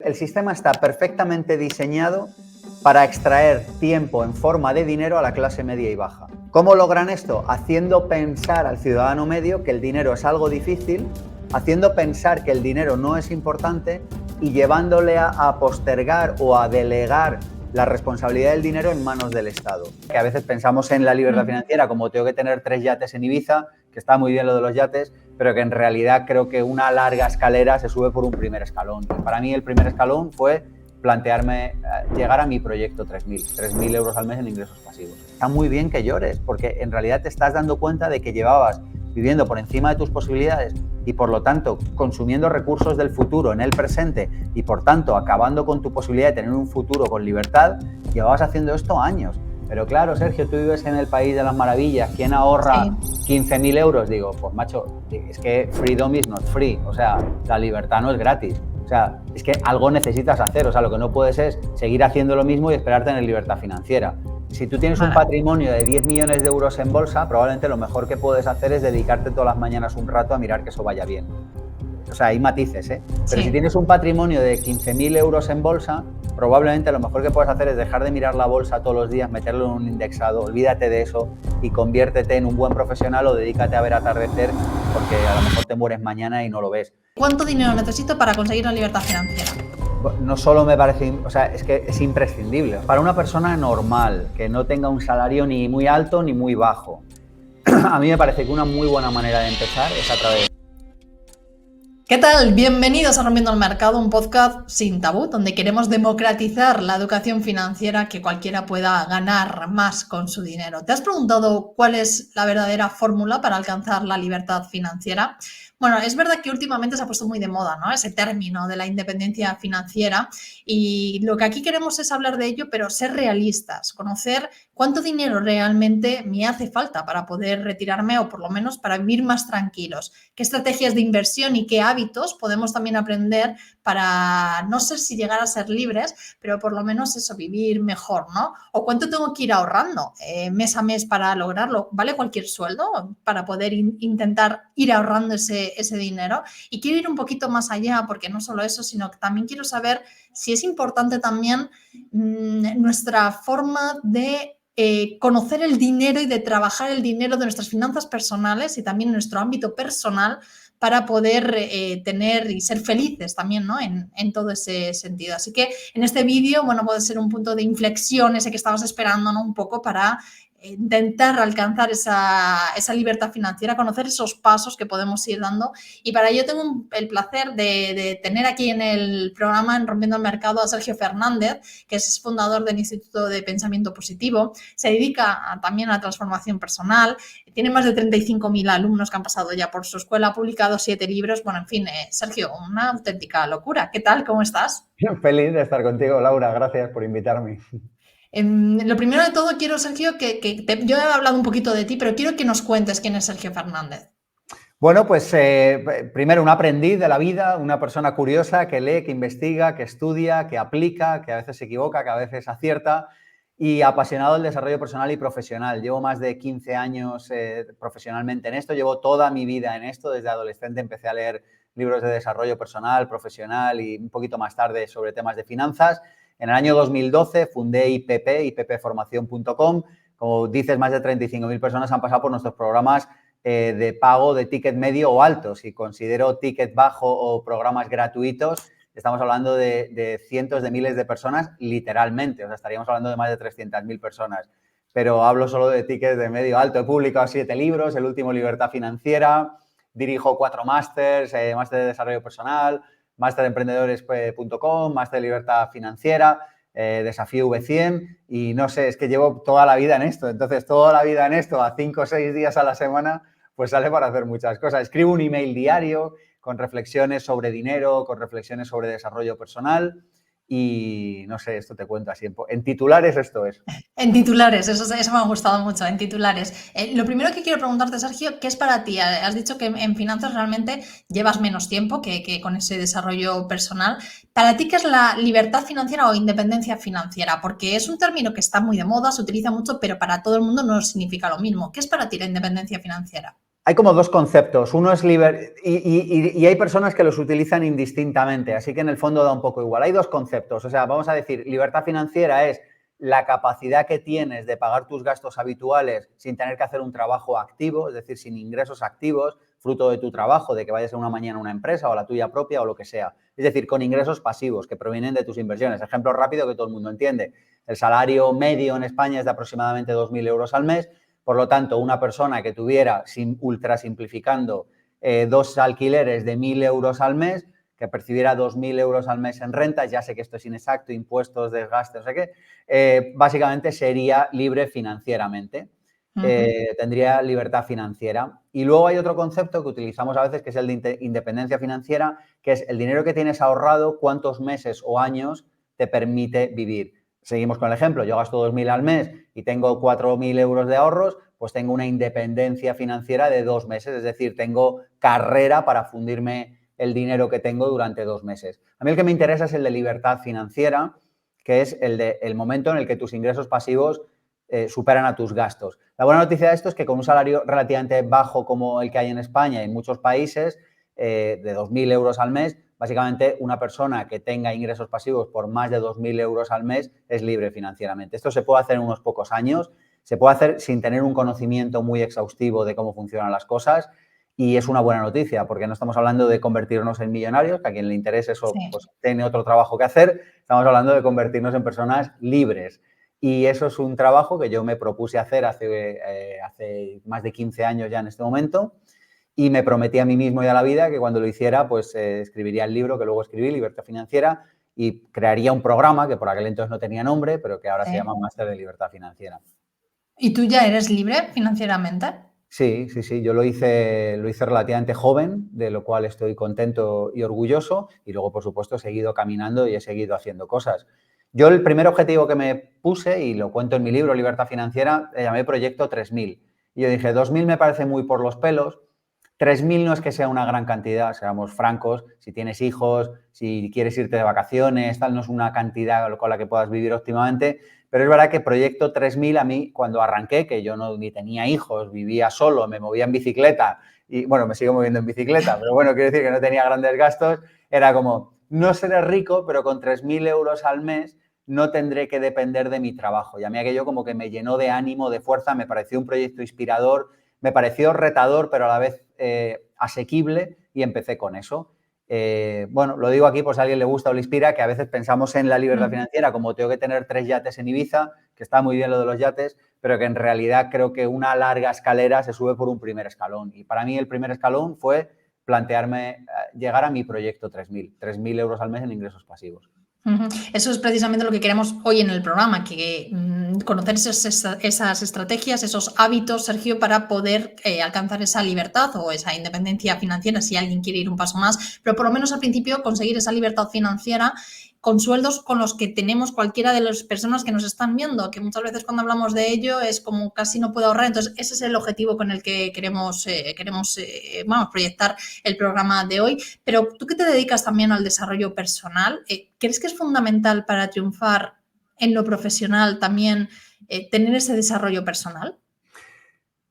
el sistema está perfectamente diseñado para extraer tiempo en forma de dinero a la clase media y baja. ¿Cómo logran esto? Haciendo pensar al ciudadano medio que el dinero es algo difícil, haciendo pensar que el dinero no es importante y llevándole a postergar o a delegar la responsabilidad del dinero en manos del Estado. Que a veces pensamos en la libertad financiera como tengo que tener 3 yates en Ibiza, que está muy bien lo de los yates, pero que en realidad creo que una larga escalera se sube por un primer escalón. Para mí el primer escalón fue plantearme llegar a mi proyecto 3.000 euros al mes en ingresos pasivos. Está muy bien que llores, porque en realidad te estás dando cuenta de que llevabas viviendo por encima de tus posibilidades y por lo tanto consumiendo recursos del futuro en el presente y por tanto acabando con tu posibilidad de tener un futuro con libertad. Llevabas haciendo esto años. Pero claro, Sergio, tú vives en el país de las maravillas. ¿Quién ahorra 15.000 euros? Digo, pues macho, es que freedom is not free. O sea, la libertad no es gratis. O sea, es que algo necesitas hacer. O sea, lo que no puedes es seguir haciendo lo mismo y esperar tener libertad financiera. Si tú tienes un patrimonio de 10 millones de euros en bolsa, probablemente lo mejor que puedes hacer es dedicarte todas las mañanas un rato a mirar que eso vaya bien. O sea, hay matices, ¿eh? Pero si tienes un patrimonio de 15.000 euros en bolsa, probablemente lo mejor que puedes hacer es dejar de mirar la bolsa todos los días, meterlo en un indexado, olvídate de eso y conviértete en un buen profesional o dedícate a ver atardecer, porque a lo mejor te mueres mañana y no lo ves. ¿Cuánto dinero necesito para conseguir la libertad financiera? No solo me parece, o sea, es que es imprescindible. Para una persona normal, que no tenga un salario ni muy alto ni muy bajo, a mí me parece que una muy buena manera de empezar es a través. ¿Qué tal? Bienvenidos a Rompiendo el Mercado, un podcast sin tabú, donde queremos democratizar la educación financiera, que cualquiera pueda ganar más con su dinero. ¿Te has preguntado cuál es la verdadera fórmula para alcanzar la libertad financiera? Bueno, es verdad que últimamente se ha puesto muy de moda, ¿no? Ese término de la independencia financiera, y lo que aquí queremos es hablar de ello, pero ser realistas, conocer cuánto dinero realmente me hace falta para poder retirarme o por lo menos para vivir más tranquilos, qué estrategias de inversión y qué hábitos podemos también aprender para no sé si llegar a ser libres, pero por lo menos eso, vivir mejor, ¿no? O cuánto tengo que ir ahorrando mes a mes para lograrlo. ¿Vale cualquier sueldo para poder intentar ir ahorrando ese dinero? Y quiero ir un poquito más allá, porque no solo eso, sino que también quiero saber si es importante también nuestra forma de conocer el dinero y de trabajar el dinero de nuestras finanzas personales y también nuestro ámbito personal para poder tener y ser felices también, ¿no? En todo ese sentido. Así que en este vídeo, bueno, puede ser un punto de inflexión ese que estabas esperando, ¿no? Un poco para intentar alcanzar esa libertad financiera, conocer esos pasos que podemos ir dando. Y para ello tengo el placer de tener aquí en el programa, en Rompiendo el Mercado, a Sergio Fernández, que es fundador del Instituto de Pensamiento Positivo. Se dedica también a la transformación personal. Tiene más de 35.000 alumnos que han pasado ya por su escuela, ha publicado 7 libros. Bueno, en fin, Sergio, una auténtica locura. ¿Qué tal? ¿Cómo estás? Feliz de estar contigo, Laura. Gracias por invitarme. Lo primero de todo quiero, Sergio, yo he hablado un poquito de ti, pero quiero que nos cuentes quién es Sergio Fernández. Bueno, pues primero un aprendiz de la vida, una persona curiosa que lee, que investiga, que estudia, que aplica, que a veces se equivoca, que a veces acierta y apasionado del desarrollo personal y profesional. Llevo más de 15 años profesionalmente en esto, llevo toda mi vida en esto. Desde adolescente empecé a leer libros de desarrollo personal, profesional y un poquito más tarde sobre temas de finanzas. En el año 2012 fundé ippformación.com. Como dices, más de 35.000 personas han pasado por nuestros programas de pago de ticket medio o alto. Si considero ticket bajo o programas gratuitos, estamos hablando de cientos de miles de personas, literalmente. O sea, estaríamos hablando de más de 300.000 personas. Pero hablo solo de tickets de medio alto. He publicado 7 libros, el último Libertad Financiera, dirijo 4 másters, máster de desarrollo personal, máster de emprendedores.com, máster de libertad financiera, desafío V100 y no sé, es que llevo toda la vida en esto. Entonces, toda la vida en esto, a 5 o 6 días a la semana, pues sale para hacer muchas cosas. Escribo un email diario con reflexiones sobre dinero, con reflexiones sobre desarrollo personal y no sé, esto te cuento así. En titulares esto es. En titulares, eso me ha gustado mucho, en titulares. Lo primero que quiero preguntarte, Sergio, ¿qué es para ti? Has dicho que en finanzas realmente llevas menos tiempo que con ese desarrollo personal. ¿Para ti qué es la libertad financiera o independencia financiera? Porque es un término que está muy de moda, se utiliza mucho, pero para todo el mundo no significa lo mismo. ¿Qué es para ti la independencia financiera? Hay como dos conceptos. Uno es y hay personas que los utilizan indistintamente, así que en el fondo da un poco igual. Hay dos conceptos. O sea, vamos a decir, libertad financiera es la capacidad que tienes de pagar tus gastos habituales sin tener que hacer un trabajo activo, es decir, sin ingresos activos, fruto de tu trabajo, de que vayas a una mañana a una empresa o a la tuya propia o lo que sea. Es decir, con ingresos pasivos que provienen de tus inversiones. Ejemplo rápido que todo el mundo entiende. El salario medio en España es de aproximadamente 2.000 euros al mes. Por lo tanto, una persona que tuviera, ultra simplificando, 2 alquileres de 1.000 euros al mes, que percibiera 2.000 euros al mes en rentas, ya sé que esto es inexacto, impuestos, desgastes, no sé qué, básicamente sería libre financieramente. Tendría libertad financiera. Y luego hay otro concepto que utilizamos a veces, que es el de independencia financiera, que es el dinero que tienes ahorrado, cuántos meses o años te permite vivir. Seguimos con el ejemplo, yo gasto 2.000 al mes y tengo 4.000 euros de ahorros, pues tengo una independencia financiera de 2 meses, es decir, tengo carrera para fundirme el dinero que tengo durante 2 meses. A mí el que me interesa es el de libertad financiera, que es el momento en el que tus ingresos pasivos superan a tus gastos. La buena noticia de esto es que con un salario relativamente bajo como el que hay en España y en muchos países, de 2.000 euros al mes, básicamente una persona que tenga ingresos pasivos por más de 2.000 euros al mes es libre financieramente. Esto se puede hacer en unos pocos años, se puede hacer sin tener un conocimiento muy exhaustivo de cómo funcionan las cosas y es una buena noticia porque no estamos hablando de convertirnos en millonarios, que a quien le interese eso pues tiene otro trabajo que hacer, estamos hablando de convertirnos en personas libres. Y eso es un trabajo que yo me propuse hacer hace más de 15 años ya en este momento y me prometí a mí mismo y a la vida que cuando lo hiciera pues escribiría el libro que luego escribí, Libertad Financiera, y crearía un programa que por aquel entonces no tenía nombre, pero que ahora se llama Máster de Libertad Financiera. ¿Y tú ya eres libre financieramente? Sí, yo lo hice relativamente joven, de lo cual estoy contento y orgulloso, y luego, por supuesto, he seguido caminando y he seguido haciendo cosas. Yo el primer objetivo que me puse, y lo cuento en mi libro, Libertad Financiera, le llamé Proyecto 3.000. Y yo dije, 2.000 me parece muy por los pelos, 3.000 no es que sea una gran cantidad, seamos francos, si tienes hijos, si quieres irte de vacaciones, tal, no es una cantidad con la que puedas vivir óptimamente, pero es verdad que Proyecto 3.000 a mí, cuando arranqué, que yo ni tenía hijos, vivía solo, me movía en bicicleta, y bueno, me sigo moviendo en bicicleta, pero bueno, quiero decir que no tenía grandes gastos, era como, no seré rico, pero con 3.000 euros al mes no tendré que depender de mi trabajo. Y a mí aquello como que me llenó de ánimo, de fuerza, me pareció un proyecto inspirador, me pareció retador, pero a la vez asequible, y empecé con eso. Bueno, lo digo aquí por si a alguien le gusta o le inspira, que a veces pensamos en la libertad financiera como tengo que tener 3 yates en Ibiza, que está muy bien lo de los yates, pero que en realidad creo que una larga escalera se sube por un primer escalón. Y para mí el primer escalón fue plantearme llegar a mi proyecto 3.000 euros al mes en ingresos pasivos. Eso es precisamente lo que queremos hoy en el programa, que conocer esas estrategias, esos hábitos, Sergio, para poder alcanzar esa libertad o esa independencia financiera, si alguien quiere ir un paso más, pero por lo menos al principio conseguir esa libertad financiera con sueldos con los que tenemos cualquiera de las personas que nos están viendo, que muchas veces cuando hablamos de ello es como casi no puedo ahorrar. Entonces ese es el objetivo con el que queremos proyectar el programa de hoy. Pero tú que te dedicas también al desarrollo personal, ¿crees que es fundamental para triunfar en lo profesional también tener ese desarrollo personal?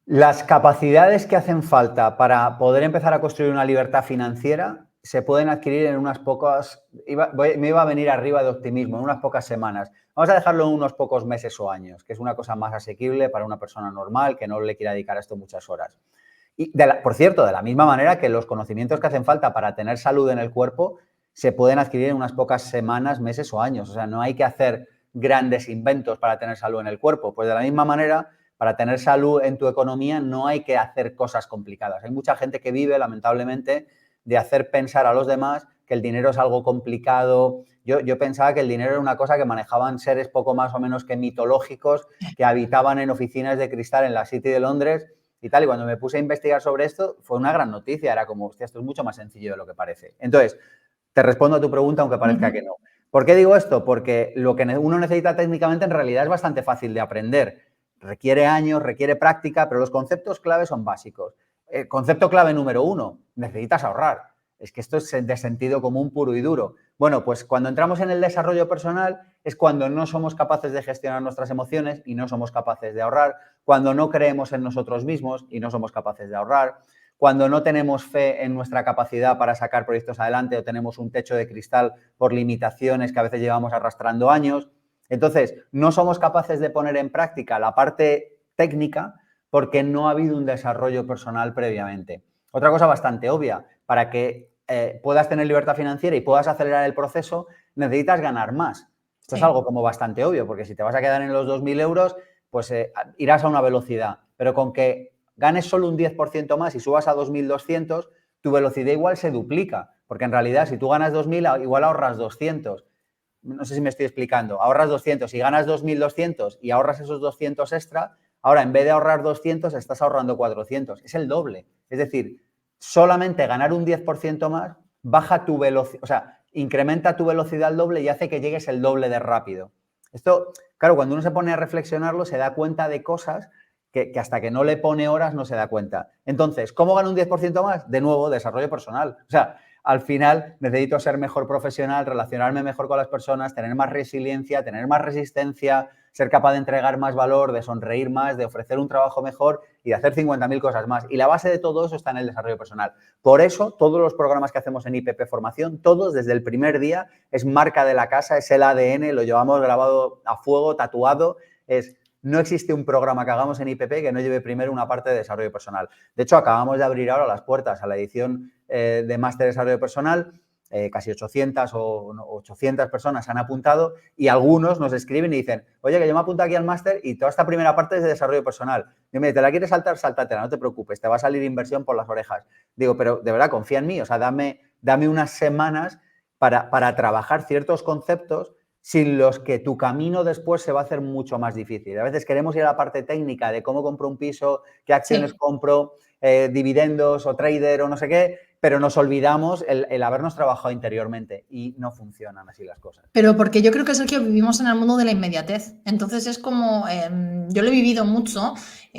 Las capacidades que hacen falta para poder empezar a construir una libertad financiera se pueden adquirir en unas pocas, me iba a venir arriba de optimismo, en unas pocas semanas. Vamos a dejarlo en unos pocos meses o años, que es una cosa más asequible para una persona normal que no le quiera dedicar a esto muchas horas. Y por cierto, de la misma manera que los conocimientos que hacen falta para tener salud en el cuerpo se pueden adquirir en unas pocas semanas, meses o años. O sea, no hay que hacer grandes inventos para tener salud en el cuerpo. Pues de la misma manera, para tener salud en tu economía no hay que hacer cosas complicadas. Hay mucha gente que vive, lamentablemente, de hacer pensar a los demás que el dinero es algo complicado. Yo pensaba que el dinero era una cosa que manejaban seres poco más o menos que mitológicos que habitaban en oficinas de cristal en la City de Londres y tal. Y cuando me puse a investigar sobre esto, fue una gran noticia. Era como, hostia, esto es mucho más sencillo de lo que parece. Entonces, te respondo a tu pregunta, aunque parezca que no. ¿Por qué digo esto? Porque lo que uno necesita técnicamente en realidad es bastante fácil de aprender. Requiere años, requiere práctica, pero los conceptos clave son básicos. El concepto clave número 1, necesitas ahorrar. Es que esto es de sentido común puro y duro. Bueno, pues cuando entramos en el desarrollo personal es cuando no somos capaces de gestionar nuestras emociones y no somos capaces de ahorrar, cuando no creemos en nosotros mismos y no somos capaces de ahorrar, cuando no tenemos fe en nuestra capacidad para sacar proyectos adelante o tenemos un techo de cristal por limitaciones que a veces llevamos arrastrando años. Entonces, no somos capaces de poner en práctica la parte técnica porque no ha habido un desarrollo personal previamente. Otra cosa bastante obvia, para que puedas tener libertad financiera y puedas acelerar el proceso, necesitas ganar más. Esto es algo como bastante obvio, porque si te vas a quedar en los 2.000 euros, pues irás a una velocidad. Pero con que ganes solo un 10% más y subas a 2.200, tu velocidad igual se duplica. Porque en realidad, si tú ganas 2.000, igual ahorras 200. No sé si me estoy explicando. Ahorras 200 y ganas 2.200 y ahorras esos 200 extra. Ahora, en vez de ahorrar 200, estás ahorrando 400. Es el doble. Es decir, solamente ganar un 10% más baja tu velocidad, o sea, incrementa tu velocidad al doble y hace que llegues el doble de rápido. Esto, claro, cuando uno se pone a reflexionarlo, se da cuenta de cosas que hasta que no le pone horas no se da cuenta. Entonces, ¿cómo gano un 10% más? De nuevo, desarrollo personal. O sea, al final necesito ser mejor profesional, relacionarme mejor con las personas, tener más resiliencia, tener más resistencia, ser capaz de entregar más valor, de sonreír más, de ofrecer un trabajo mejor y de hacer 50.000 cosas más. Y la base de todo eso está en el desarrollo personal. Por eso, todos los programas que hacemos en IPP Formación, todos desde el primer día, es marca de la casa, es el ADN, lo llevamos grabado a fuego, tatuado, no existe un programa que hagamos en IPP que no lleve primero una parte de desarrollo personal. De hecho, acabamos de abrir ahora las puertas a la edición de Máster de Desarrollo Personal. Casi 800 o 800 personas se han apuntado y algunos nos escriben y dicen, oye, que yo me apunto aquí al máster y toda esta primera parte es de desarrollo personal. Digo, ¿te la quieres saltar? Sáltatela, no te preocupes, te va a salir inversión por las orejas. Digo, pero de verdad, confía en mí, o sea, dame unas semanas para trabajar ciertos conceptos sin los que tu camino después se va a hacer mucho más difícil. A veces queremos ir a la parte técnica de cómo compro un piso, qué acciones compro, dividendos o trader o no sé qué, pero nos olvidamos el habernos trabajado interiormente y no funcionan así las cosas. Pero porque yo creo que, Sergio, vivimos en el mundo de la inmediatez. Entonces es como, yo lo he vivido mucho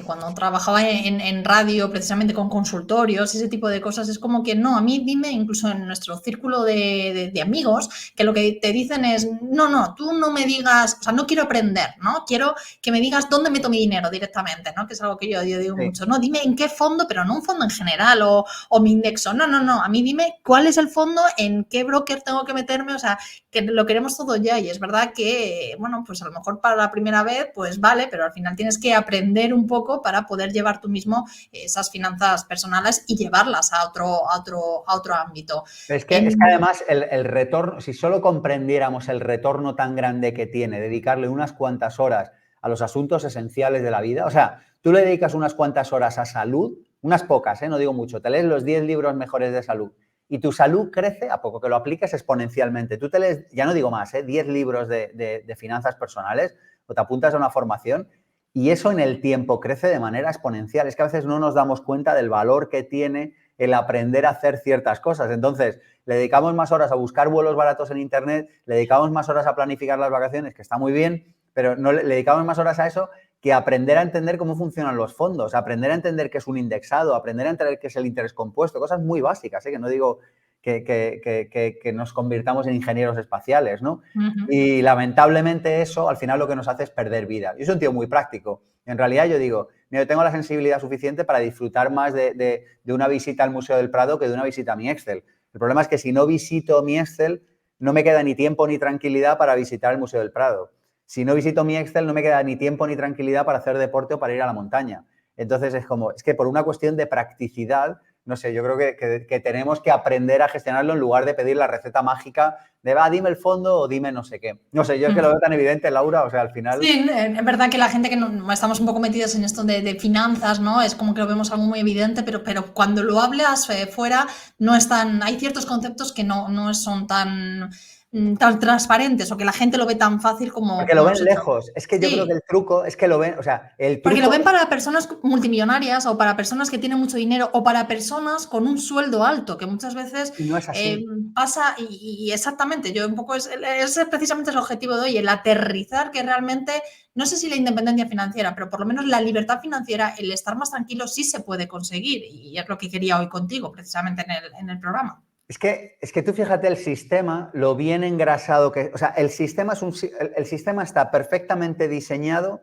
cuando trabajaba en radio, precisamente con consultorios, ese tipo de cosas. Es como que no, a mí dime, incluso en nuestro círculo de amigos, que lo que te dicen es, no, tú no me digas, o sea, no quiero aprender, ¿no? Quiero que me digas dónde meto mi dinero directamente, ¿no? Que es algo que yo digo mucho. No, dime en qué fondo, pero no un fondo en general o mi indexo. No. A mí dime cuál es el fondo, en qué broker tengo que meterme, o sea, que lo queremos todo ya y es verdad que, bueno, pues a lo mejor para la primera vez, pues vale, pero al final tienes que aprender un poco para poder llevar tú mismo esas finanzas personales y llevarlas a otro ámbito. Es que además el retorno, si solo comprendiéramos el retorno tan grande que tiene dedicarle unas cuantas horas a los asuntos esenciales de la vida, o sea, tú le dedicas unas cuantas horas a salud, unas pocas, no digo mucho, te lees los 10 libros mejores de salud y tu salud crece a poco que lo apliques exponencialmente. Tú te lees, ya no digo más, 10 libros de finanzas personales o te apuntas a una formación y eso en el tiempo crece de manera exponencial. Es que a veces no nos damos cuenta del valor que tiene el aprender a hacer ciertas cosas. Entonces, le dedicamos más horas a buscar vuelos baratos en Internet, le dedicamos más horas a planificar las vacaciones, que está muy bien, pero no le dedicamos más horas a eso que aprender a entender cómo funcionan los fondos, aprender a entender qué es un indexado, aprender a entender qué es el interés compuesto, cosas muy básicas, que no digo que nos convirtamos en ingenieros espaciales, ¿no? Y lamentablemente eso al final lo que nos hace es perder vida. Yo soy un tío muy práctico. En realidad yo digo, yo tengo la sensibilidad suficiente para disfrutar más de una visita al Museo del Prado que de una visita a mi Excel. El problema es que si no visito mi Excel, no me queda ni tiempo ni tranquilidad para visitar el Museo del Prado. Si no visito mi Excel, no me queda ni tiempo ni tranquilidad para hacer deporte o para ir a la montaña. Entonces es que por una cuestión de practicidad, no sé, yo creo que tenemos que aprender a gestionarlo en lugar de pedir la receta mágica de dime el fondo o dime no sé qué. No sé, yo es que lo veo tan evidente, Laura, o sea, al final... Sí, es verdad que la gente que no estamos un poco metidos en esto de finanzas, ¿no? Es como que lo vemos algo muy evidente, pero cuando lo hablas fuera, no es tan... Hay ciertos conceptos que no son tan transparentes o que la gente lo ve tan fácil como... Porque lo ven lejos. Es que yo creo que el truco es que lo ven, o sea, el truco... Porque lo ven para personas multimillonarias o para personas que tienen mucho dinero o para personas con un sueldo alto, que muchas veces y no es así. pasa y exactamente, yo un poco es precisamente el objetivo de hoy, el aterrizar que realmente, no sé si la independencia financiera, pero por lo menos la libertad financiera, el estar más tranquilo sí se puede conseguir y es lo que quería hoy contigo precisamente en el programa. Es que tú fíjate el sistema, lo bien engrasado que... O sea, el sistema está perfectamente diseñado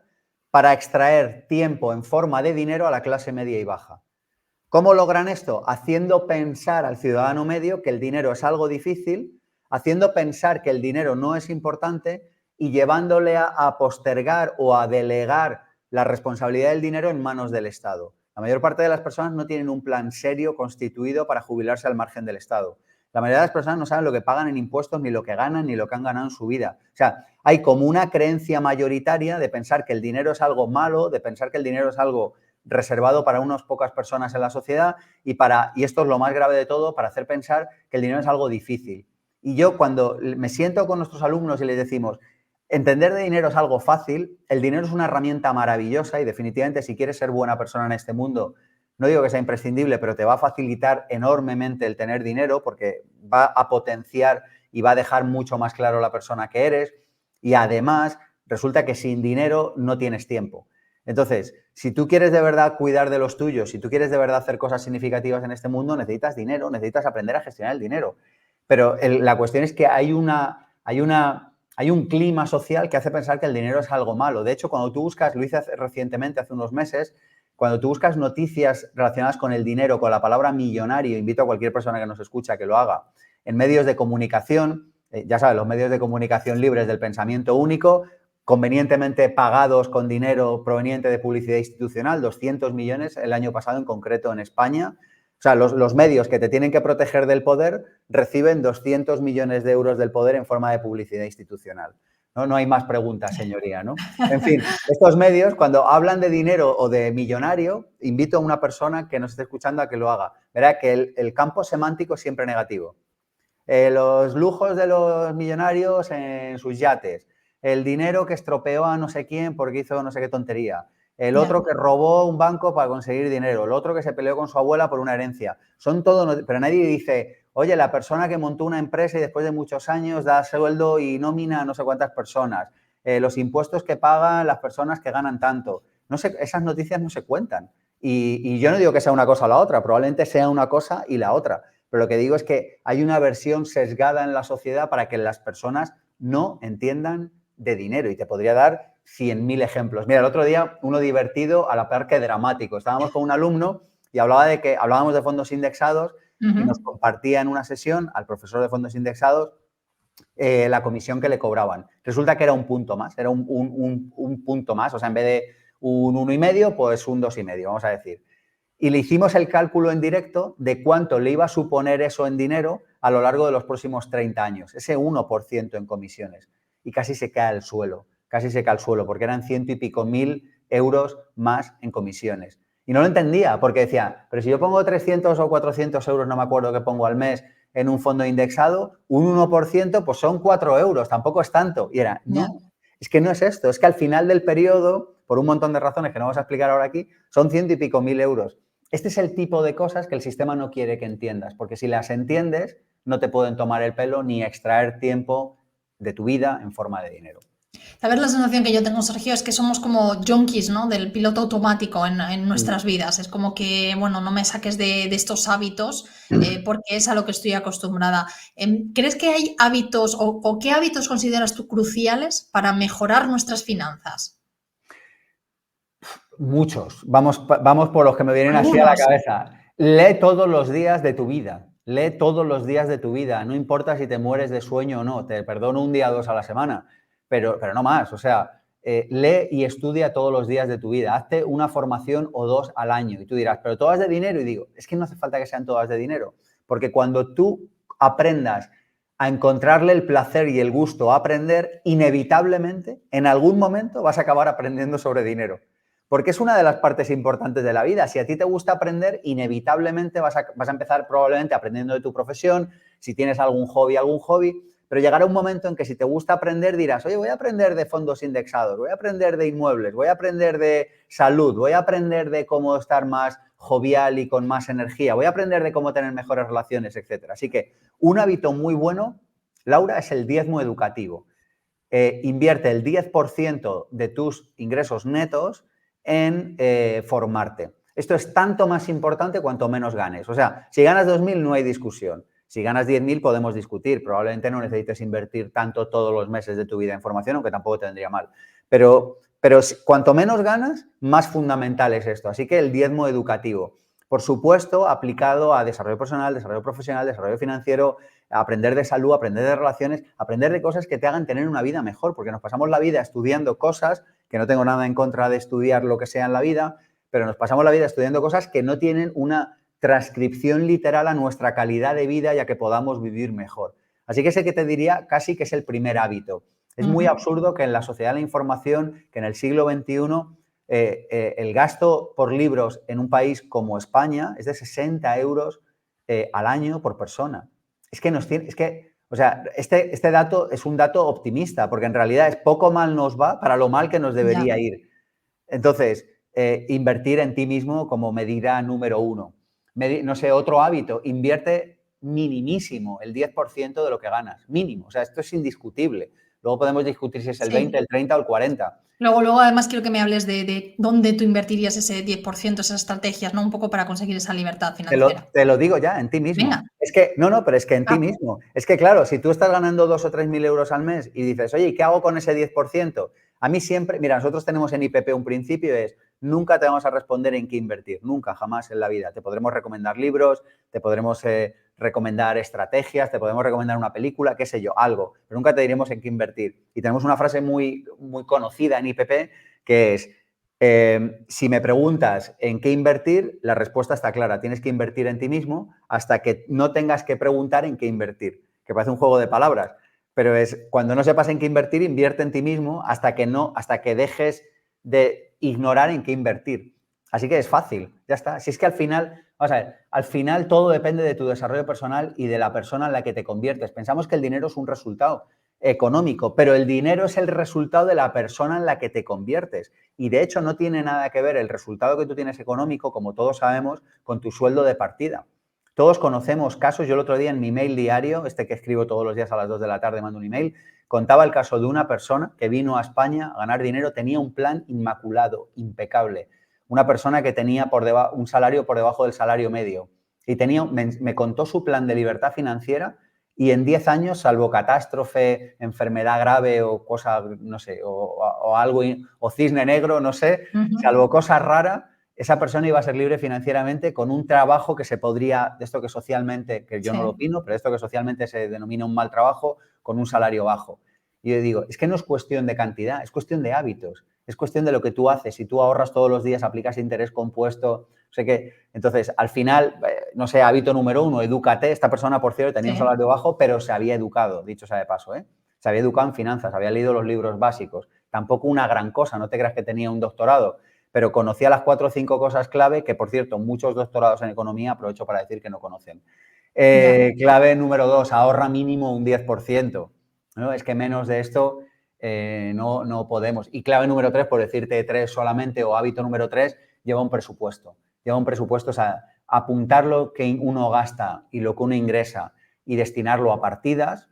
para extraer tiempo en forma de dinero a la clase media y baja. ¿Cómo logran esto? Haciendo pensar al ciudadano medio que el dinero es algo difícil, haciendo pensar que el dinero no es importante y llevándole a postergar o a delegar la responsabilidad del dinero en manos del Estado. La mayor parte de las personas no tienen un plan serio constituido para jubilarse al margen del Estado. La mayoría de las personas no saben lo que pagan en impuestos, ni lo que ganan, ni lo que han ganado en su vida. O sea, hay como una creencia mayoritaria de pensar que el dinero es algo malo, de pensar que el dinero es algo reservado para unas pocas personas en la sociedad y esto es lo más grave de todo, para hacer pensar que el dinero es algo difícil. Y yo cuando me siento con nuestros alumnos y les decimos, entender de dinero es algo fácil, el dinero es una herramienta maravillosa y definitivamente si quieres ser buena persona en este mundo, no digo que sea imprescindible, pero te va a facilitar enormemente el tener dinero porque va a potenciar y va a dejar mucho más claro la persona que eres y además resulta que sin dinero no tienes tiempo. Entonces, si tú quieres de verdad cuidar de los tuyos, si tú quieres de verdad hacer cosas significativas en este mundo, necesitas dinero, necesitas aprender a gestionar el dinero. Pero la cuestión es que hay un clima social que hace pensar que el dinero es algo malo. De hecho, cuando tú buscas, lo hice recientemente, hace unos meses, cuando tú buscas noticias relacionadas con el dinero, con la palabra millonario, invito a cualquier persona que nos escucha que lo haga, en medios de comunicación, ya sabes, los medios de comunicación libres del pensamiento único, convenientemente pagados con dinero proveniente de publicidad institucional, 200 millones el año pasado en concreto en España. O sea, los medios que te tienen que proteger del poder reciben 200 millones de euros del poder en forma de publicidad institucional. No hay más preguntas, señoría, ¿no? En fin, estos medios, cuando hablan de dinero o de millonario, invito a una persona que nos esté escuchando a que lo haga. Verá que el campo semántico es siempre negativo. Los lujos de los millonarios en sus yates, el dinero que estropeó a no sé quién porque hizo no sé qué tontería, el otro que robó un banco para conseguir dinero, el otro que se peleó con su abuela por una herencia. Son todo, pero nadie dice, oye, la persona que montó una empresa y después de muchos años da sueldo y nómina a no sé cuántas personas, los impuestos que pagan las personas que ganan tanto. No sé, esas noticias no se cuentan. Y yo no digo que sea una cosa o la otra, probablemente sea una cosa y la otra. Pero lo que digo es que hay una versión sesgada en la sociedad para que las personas no entiendan de dinero. Y te podría dar 100.000 ejemplos. Mira, el otro día uno divertido a la par que dramático. Estábamos con un alumno y hablábamos de fondos indexados y nos compartía en una sesión al profesor de fondos indexados la comisión que le cobraban. Resulta que era un punto más, era un punto más. O sea, en vez de un 1,5, pues un 2,5, vamos a decir. Y le hicimos el cálculo en directo de cuánto le iba a suponer eso en dinero a lo largo de los próximos 30 años, ese 1% en comisiones. Y casi se cae al suelo, porque eran 100 y pico mil euros más en comisiones. Y no lo entendía, porque decía, pero si yo pongo 300 o 400 euros, no me acuerdo qué pongo al mes, en un fondo indexado, un 1%, pues son 4 euros, tampoco es tanto. Y era, no, es que no es esto, es que al final del periodo, por un montón de razones que no vamos a explicar ahora aquí, son 100 y pico mil euros. Este es el tipo de cosas que el sistema no quiere que entiendas, porque si las entiendes, no te pueden tomar el pelo ni extraer tiempo de tu vida en forma de dinero. ¿Sabes? La sensación que yo tengo, Sergio, es que somos como junkies, ¿no? Del piloto automático en nuestras vidas. Es como que, bueno, no me saques de estos hábitos porque es a lo que estoy acostumbrada. ¿Crees que hay hábitos o qué hábitos consideras tú cruciales para mejorar nuestras finanzas? Muchos. Vamos por los que me vienen así a la cabeza. Lee todos los días de tu vida. Lee todos los días de tu vida. No importa si te mueres de sueño o no. Te perdono un día o 2 a la semana, pero no más. O sea, lee y estudia todos los días de tu vida. Hazte una formación o 2 al año. Y tú dirás, ¿pero todas de dinero? Y digo, es que no hace falta que sean todas de dinero. Porque cuando tú aprendas a encontrarle el placer y el gusto a aprender, inevitablemente, en algún momento vas a acabar aprendiendo sobre dinero. Porque es una de las partes importantes de la vida. Si a ti te gusta aprender, inevitablemente vas a empezar probablemente aprendiendo de tu profesión, si tienes algún hobby, pero llegará un momento en que si te gusta aprender dirás, oye, voy a aprender de fondos indexados, voy a aprender de inmuebles, voy a aprender de salud, voy a aprender de cómo estar más jovial y con más energía, voy a aprender de cómo tener mejores relaciones, etc. Así que un hábito muy bueno, Laura, es el diezmo educativo. Invierte el 10% de tus ingresos netos en formarte. Esto es tanto más importante cuanto menos ganes. O sea, si ganas 2.000 no hay discusión. Si ganas 10.000 podemos discutir, probablemente no necesites invertir tanto todos los meses de tu vida en formación, aunque tampoco tendría mal. Pero cuanto menos ganas, más fundamental es esto. Así que el diezmo educativo, por supuesto, aplicado a desarrollo personal, desarrollo profesional, desarrollo financiero, aprender de salud, aprender de relaciones, aprender de cosas que te hagan tener una vida mejor, porque nos pasamos la vida estudiando cosas, que no tengo nada en contra de estudiar lo que sea en la vida, pero nos pasamos la vida estudiando cosas que no tienen una transcripción literal a nuestra calidad de vida y a que podamos vivir mejor. Así que ese que te diría casi que es el primer hábito. Es muy absurdo que en la sociedad de la información, que en el siglo XXI, el gasto por libros en un país como España es de 60 euros al año por persona. Este dato es un dato optimista, porque en realidad es poco mal nos va para lo mal que nos debería ir. Entonces, invertir en ti mismo como medida número 1. No sé, otro hábito, invierte minimísimo, el 10% de lo que ganas, mínimo. O sea, esto es indiscutible. Luego podemos discutir si es el 20, el 30 o el 40. Luego, además, quiero que me hables de dónde tú invertirías ese 10%, esas estrategias, ¿no? Un poco para conseguir esa libertad financiera. Te lo digo ya, en ti mismo. Venga. Pero es que en ti mismo. Es que, claro, si tú estás ganando 2 o 3 mil euros al mes y dices, oye, ¿qué hago con ese 10%? A mí siempre, mira, nosotros tenemos en IPP un principio, es nunca te vamos a responder en qué invertir, nunca, jamás en la vida. Te podremos recomendar libros, te podremos recomendar estrategias, te podemos recomendar una película, qué sé yo, algo, pero nunca te diremos en qué invertir. Y tenemos una frase muy, muy conocida en IPP que es, si me preguntas en qué invertir, la respuesta está clara, tienes que invertir en ti mismo hasta que no tengas que preguntar en qué invertir, que parece un juego de palabras, pero es cuando no sepas en qué invertir, invierte en ti mismo hasta que dejes de ignorar en qué invertir. Así que es fácil, ya está. Si es que al final, vamos a ver, al final todo depende de tu desarrollo personal y de la persona en la que te conviertes. Pensamos que el dinero es un resultado económico, pero el dinero es el resultado de la persona en la que te conviertes. Y de hecho no tiene nada que ver el resultado que tú tienes económico, como todos sabemos, con tu sueldo de partida. Todos conocemos casos. Yo el otro día en mi mail diario, que escribo todos los días a las 2 de la tarde, mando un email, contaba el caso de una persona que vino a España a ganar dinero, tenía un plan inmaculado, impecable. Una persona que tenía un salario por debajo del salario medio. Y me contó su plan de libertad financiera y en 10 años, salvo catástrofe, enfermedad grave o cosa, no sé, o algo, o cisne negro, no sé, salvo cosa rara, esa persona iba a ser libre financieramente con un trabajo que se podría, de esto que socialmente, que yo no lo opino, pero esto que socialmente se denomina un mal trabajo, con un salario bajo. Y yo digo, es que no es cuestión de cantidad, es cuestión de hábitos, es cuestión de lo que tú haces. Si tú ahorras todos los días, aplicas interés compuesto, no sé qué. Entonces, al final, no sé, hábito número 1, edúcate. Esta persona, por cierto, tenía un salario bajo, pero se había educado, dicho sea de paso, se había educado en finanzas, había leído los libros básicos. Tampoco una gran cosa, no te creas que tenía un doctorado, pero conocía las 4 o 5 cosas clave que, por cierto, muchos doctorados en economía aprovecho para decir que no conocen. Clave número 2, ahorra mínimo un 10%. ¿No? Es que menos de esto no podemos. Y clave número 3, por decirte 3 solamente, o hábito número 3, lleva un presupuesto. Lleva un presupuesto, o sea, apuntar lo que uno gasta y lo que uno ingresa y destinarlo a partidas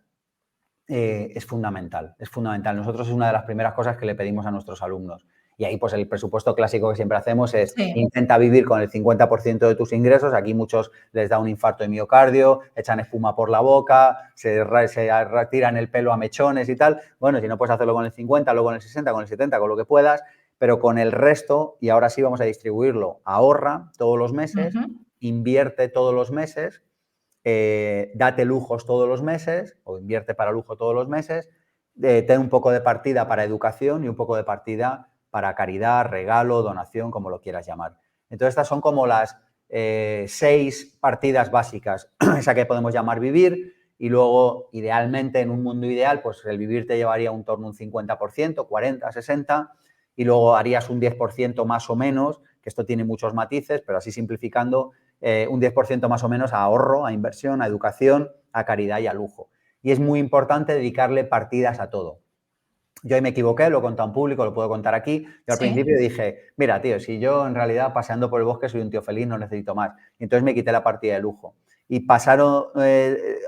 es fundamental. Es fundamental. Nosotros es una de las primeras cosas que le pedimos a nuestros alumnos. Y ahí, pues, el presupuesto clásico que siempre hacemos es intenta vivir con el 50% de tus ingresos. Aquí muchos les da un infarto de miocardio, echan espuma por la boca, se retiran el pelo a mechones y tal. Bueno, si no puedes hacerlo con el 50, luego con el 60, con el 70, con lo que puedas, pero con el resto, y ahora sí vamos a distribuirlo, ahorra todos los meses, invierte todos los meses, date lujos todos los meses o invierte para lujo todos los meses, ten un poco de partida para educación y un poco de partida para caridad, regalo, donación, como lo quieras llamar. Entonces, estas son como las 6 partidas básicas, esa que podemos llamar vivir, y luego, idealmente, en un mundo ideal, pues el vivir te llevaría un torno a un 50%, 40, 60, y luego harías un 10% más o menos, que esto tiene muchos matices, pero así simplificando, un 10% más o menos a ahorro, a inversión, a educación, a caridad y a lujo. Y es muy importante dedicarle partidas a todo. Yo ahí me equivoqué, lo he contado en público, lo puedo contar aquí. Yo al principio dije, mira, tío, si yo en realidad paseando por el bosque soy un tío feliz, no necesito más. Y entonces me quité la partida de lujo. Y pasaron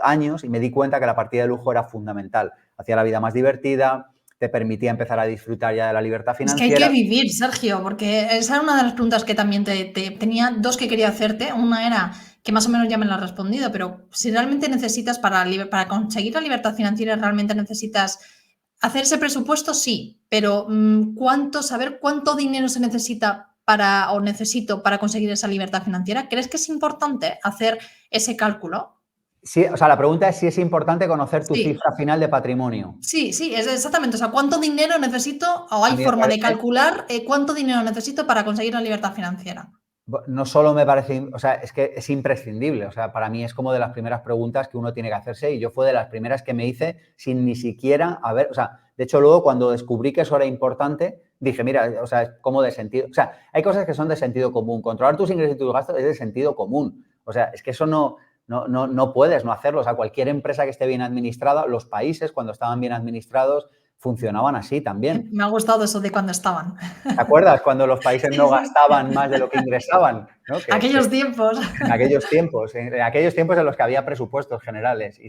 años y me di cuenta que la partida de lujo era fundamental. Hacía la vida más divertida, te permitía empezar a disfrutar ya de la libertad financiera. Es que hay que vivir, Sergio, porque esa era una de las preguntas que también tenía 2 que quería hacerte. Una era que más o menos ya me lo has respondido, pero si realmente necesitas para conseguir la libertad financiera, realmente necesitas hacer ese presupuesto, sí, pero saber cuánto dinero se necesita necesito para conseguir esa libertad financiera, ¿crees que es importante hacer ese cálculo? Sí, o sea, la pregunta es si es importante conocer tu Sí, cifra final de patrimonio. sí, sí, es exactamente. O sea, ¿cuánto dinero necesito o A hay mí me forma de parece, calcular cuánto dinero necesito para conseguir la libertad financiera? no solo me parece, o sea, es que es imprescindible. O sea, para mí es como de las primeras preguntas que uno tiene que hacerse y yo fue de las primeras que me hice sin ni siquiera haber, o sea, de hecho luego cuando descubrí que eso era importante, dije, mira, o sea, es como de sentido, o sea, hay cosas que son de sentido común. Controlar tus ingresos y tus gastos es de sentido común. O sea, es que eso no puedes no hacerlo. O sea, cualquier empresa que esté bien administrada, los países cuando estaban bien administrados funcionaban así también. Me ha gustado eso de cuando estaban. ¿Te acuerdas cuando los países Sí, no sí. gastaban más de lo que ingresaban? ¿No? Aquellos tiempos. En aquellos tiempos en los que había presupuestos generales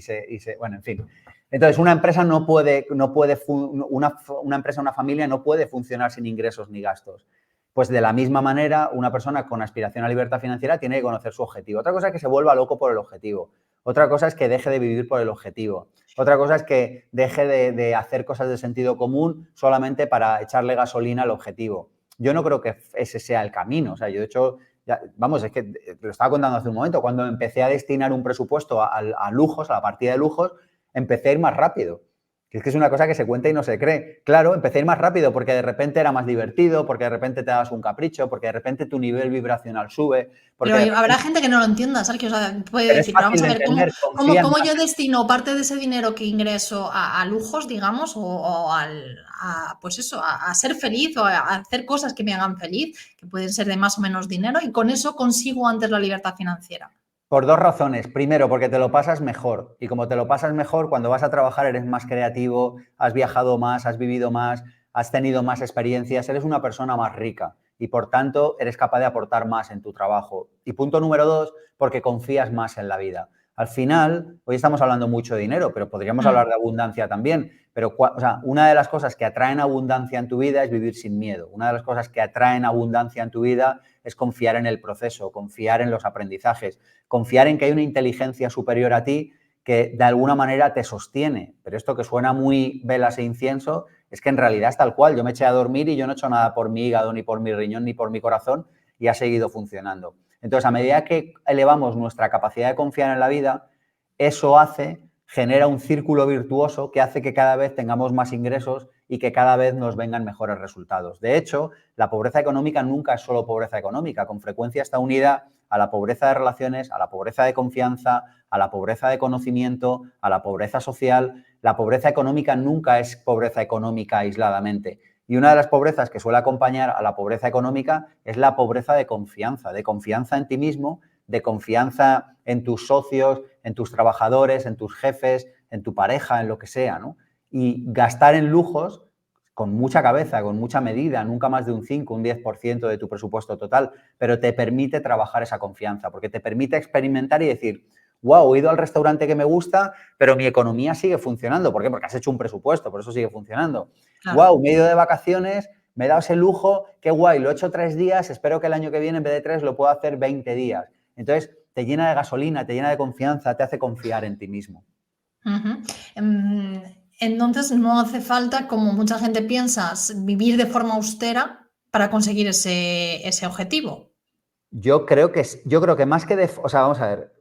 bueno, en fin. Entonces, una empresa una empresa, una familia no puede funcionar sin ingresos ni gastos. Pues de la misma manera, una persona con aspiración a libertad financiera tiene que conocer su objetivo. Otra cosa es que se vuelva loco por el objetivo. Otra cosa es que deje de vivir por el objetivo. Otra cosa es que deje de hacer cosas de sentido común solamente para echarle gasolina al objetivo. Yo no creo que ese sea el camino. O sea, yo de hecho, vamos, es que te lo estaba contando hace un momento, cuando empecé a destinar un presupuesto a lujos, a la partida de lujos, empecé a ir más rápido. Que es una cosa que se cuenta y no se cree. Claro, empecé a ir más rápido porque de repente era más divertido, porque de repente te das un capricho, porque de repente tu nivel vibracional sube, Pero porque de habrá repente... gente que no lo entienda, Sergio. O sea, puede Pero es decir, pero fácil vamos a de ver, entender, confían cómo más. yo destino parte de ese dinero que ingreso a lujos, digamos, pues eso, a ser feliz o a hacer cosas que me hagan feliz, que pueden ser de más o menos dinero, y con eso consigo antes la libertad financiera? Por dos razones. Primero, porque te lo pasas mejor. Y como te lo pasas mejor, cuando vas a trabajar eres más creativo, has viajado más, has vivido más, has tenido más experiencias, eres una persona más rica y por tanto eres capaz de aportar más en tu trabajo. Y punto número dos, porque confías más en la vida. Al final, hoy estamos hablando mucho de dinero, pero podríamos hablar de abundancia también. Pero o sea, una de las cosas que atraen abundancia en tu vida es vivir sin miedo. Una de las cosas que atraen abundancia en tu vida es confiar en el proceso, confiar en los aprendizajes, confiar en que hay una inteligencia superior a ti que de alguna manera te sostiene. Pero esto que suena muy velas e incienso es que en realidad es tal cual. Yo me eché a dormir y yo no he hecho nada por mi hígado, ni por mi riñón, ni por mi corazón y ha seguido funcionando. Entonces, a medida que elevamos nuestra capacidad de confiar en la vida, eso genera un círculo virtuoso que hace que cada vez tengamos más ingresos y que cada vez nos vengan mejores resultados. De hecho, la pobreza económica nunca es solo pobreza económica, con frecuencia está unida a la pobreza de relaciones, a la pobreza de confianza, a la pobreza de conocimiento, a la pobreza social. La pobreza económica nunca es pobreza económica aisladamente. Y una de las pobrezas que suele acompañar a la pobreza económica es la pobreza de confianza en ti mismo, de confianza en tus socios, en tus trabajadores, en tus jefes, en tu pareja, en lo que sea, ¿no? Y gastar en lujos con mucha cabeza, con mucha medida, nunca más de un 5, un 10% de tu presupuesto total, pero te permite trabajar esa confianza, porque te permite experimentar y decir, wow, he ido al restaurante que me gusta, pero mi economía sigue funcionando. ¿Por qué? Porque has hecho un presupuesto, por eso sigue funcionando. Claro. Wow, me he ido de vacaciones, me he dado ese lujo, qué guay, lo he hecho 3 días, espero que el año que viene en vez de 3 lo pueda hacer 20 días. Entonces, te llena de gasolina, te llena de confianza, te hace confiar en ti mismo. Ujú. Entonces, no hace falta, como mucha gente piensa, vivir de forma austera para conseguir ese objetivo. Yo creo que más que o sea, vamos a ver,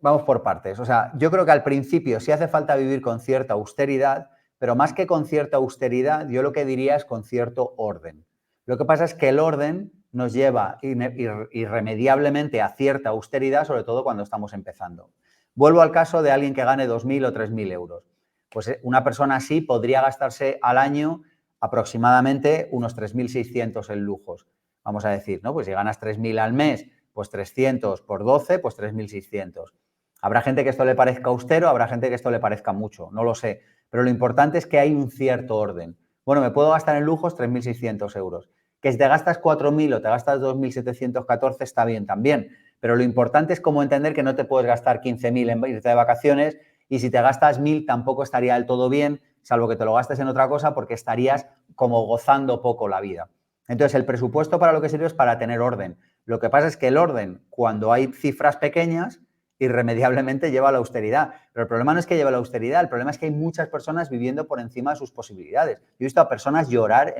vamos por partes. O sea, yo creo que al principio sí hace falta vivir con cierta austeridad, pero más que con cierta austeridad, yo lo que diría es con cierto orden. Lo que pasa es que el orden nos lleva irremediablemente a cierta austeridad, sobre todo cuando estamos empezando. Vuelvo al caso de alguien que gane 2.000 o 3.000 euros. Pues una persona así podría gastarse al año aproximadamente unos 3.600 en lujos. Vamos a decir, ¿no? Pues si ganas 3.000 al mes, pues 300 por 12, pues 3.600. Habrá gente que esto le parezca austero, habrá gente que esto le parezca mucho, no lo sé. Pero lo importante es que hay un cierto orden. Bueno, me puedo gastar en lujos 3.600 euros. Que si te gastas 4.000 o te gastas 2.714 está bien también. Pero lo importante es como entender que no te puedes gastar 15.000 en irte de vacaciones y si te gastas 1.000 tampoco estaría del todo bien, salvo que te lo gastes en otra cosa porque estarías como gozando poco la vida. Entonces, el presupuesto para lo que sirve es para tener orden. Lo que pasa es que el orden, cuando hay cifras pequeñas, irremediablemente lleva a la austeridad. Pero el problema no es que lleve a la austeridad, el problema es que hay muchas personas viviendo por encima de sus posibilidades. Yo he visto a personas llorar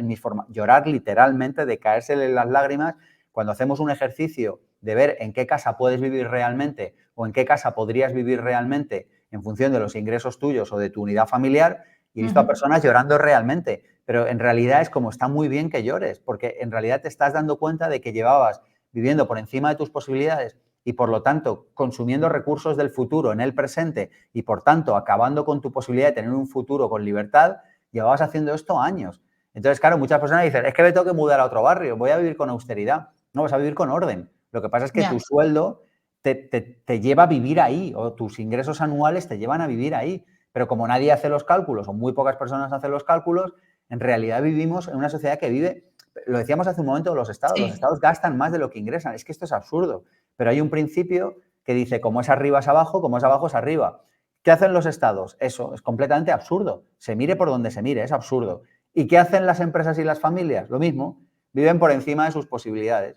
llorar literalmente, de caérsele las lágrimas cuando hacemos un ejercicio de ver en qué casa puedes vivir realmente o en qué casa podrías vivir realmente en función de los ingresos tuyos o de tu unidad familiar, y he visto a personas llorando realmente. Pero en realidad es como, está muy bien que llores, porque en realidad te estás dando cuenta de que llevabas viviendo por encima de tus posibilidades y, por lo tanto, consumiendo recursos del futuro en el presente y, por tanto, acabando con tu posibilidad de tener un futuro con libertad. Llevabas haciendo esto años. Entonces, claro, muchas personas dicen, es que me tengo que mudar a otro barrio, voy a vivir con austeridad. No, vas a vivir con orden. Lo que pasa es que tu sueldo te lleva a vivir ahí, o tus ingresos anuales te llevan a vivir ahí. Pero como nadie hace los cálculos, o muy pocas personas hacen los cálculos, en realidad vivimos en una sociedad que vive, lo decíamos hace un momento, los estados gastan más de lo que ingresan. Es que esto es absurdo. Pero hay un principio que dice, como es arriba es abajo, como es abajo es arriba. ¿Qué hacen los estados? Eso es completamente absurdo. Se mire por donde se mire, es absurdo. ¿Y qué hacen las empresas y las familias? Lo mismo, viven por encima de sus posibilidades.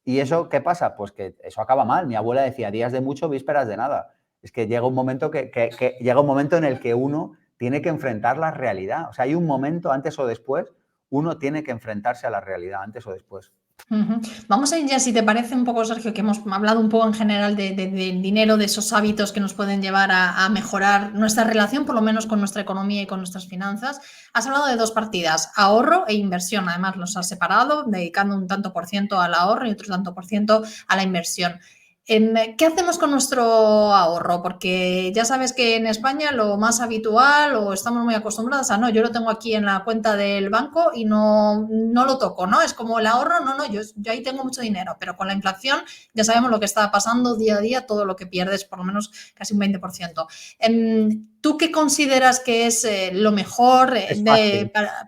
¿Y eso qué pasa? Pues que eso acaba mal. Mi abuela decía, días de mucho, vísperas de nada. Es que llega un momento llega un momento en el que uno tiene que enfrentar la realidad. O sea, hay un momento, antes o después, uno tiene que enfrentarse a la realidad, antes o después. Vamos a ir ya, si te parece un poco, Sergio, que hemos hablado un poco en general del dinero, de esos hábitos que nos pueden llevar a mejorar nuestra relación, por lo menos con nuestra economía y con nuestras finanzas. Has hablado de dos partidas, ahorro e inversión. Además, los has separado, dedicando un tanto por ciento al ahorro y otro tanto por ciento a la inversión. ¿Qué hacemos con nuestro ahorro? Porque ya sabes que en España lo más habitual, o estamos muy acostumbrados a, no, yo lo tengo aquí en la cuenta del banco y no lo toco, ¿no? Es como el ahorro, no, yo ahí tengo mucho dinero, pero con la inflación ya sabemos lo que está pasando día a día, todo lo que pierdes, por lo menos casi un 20%. ¿Tú qué consideras que es lo mejor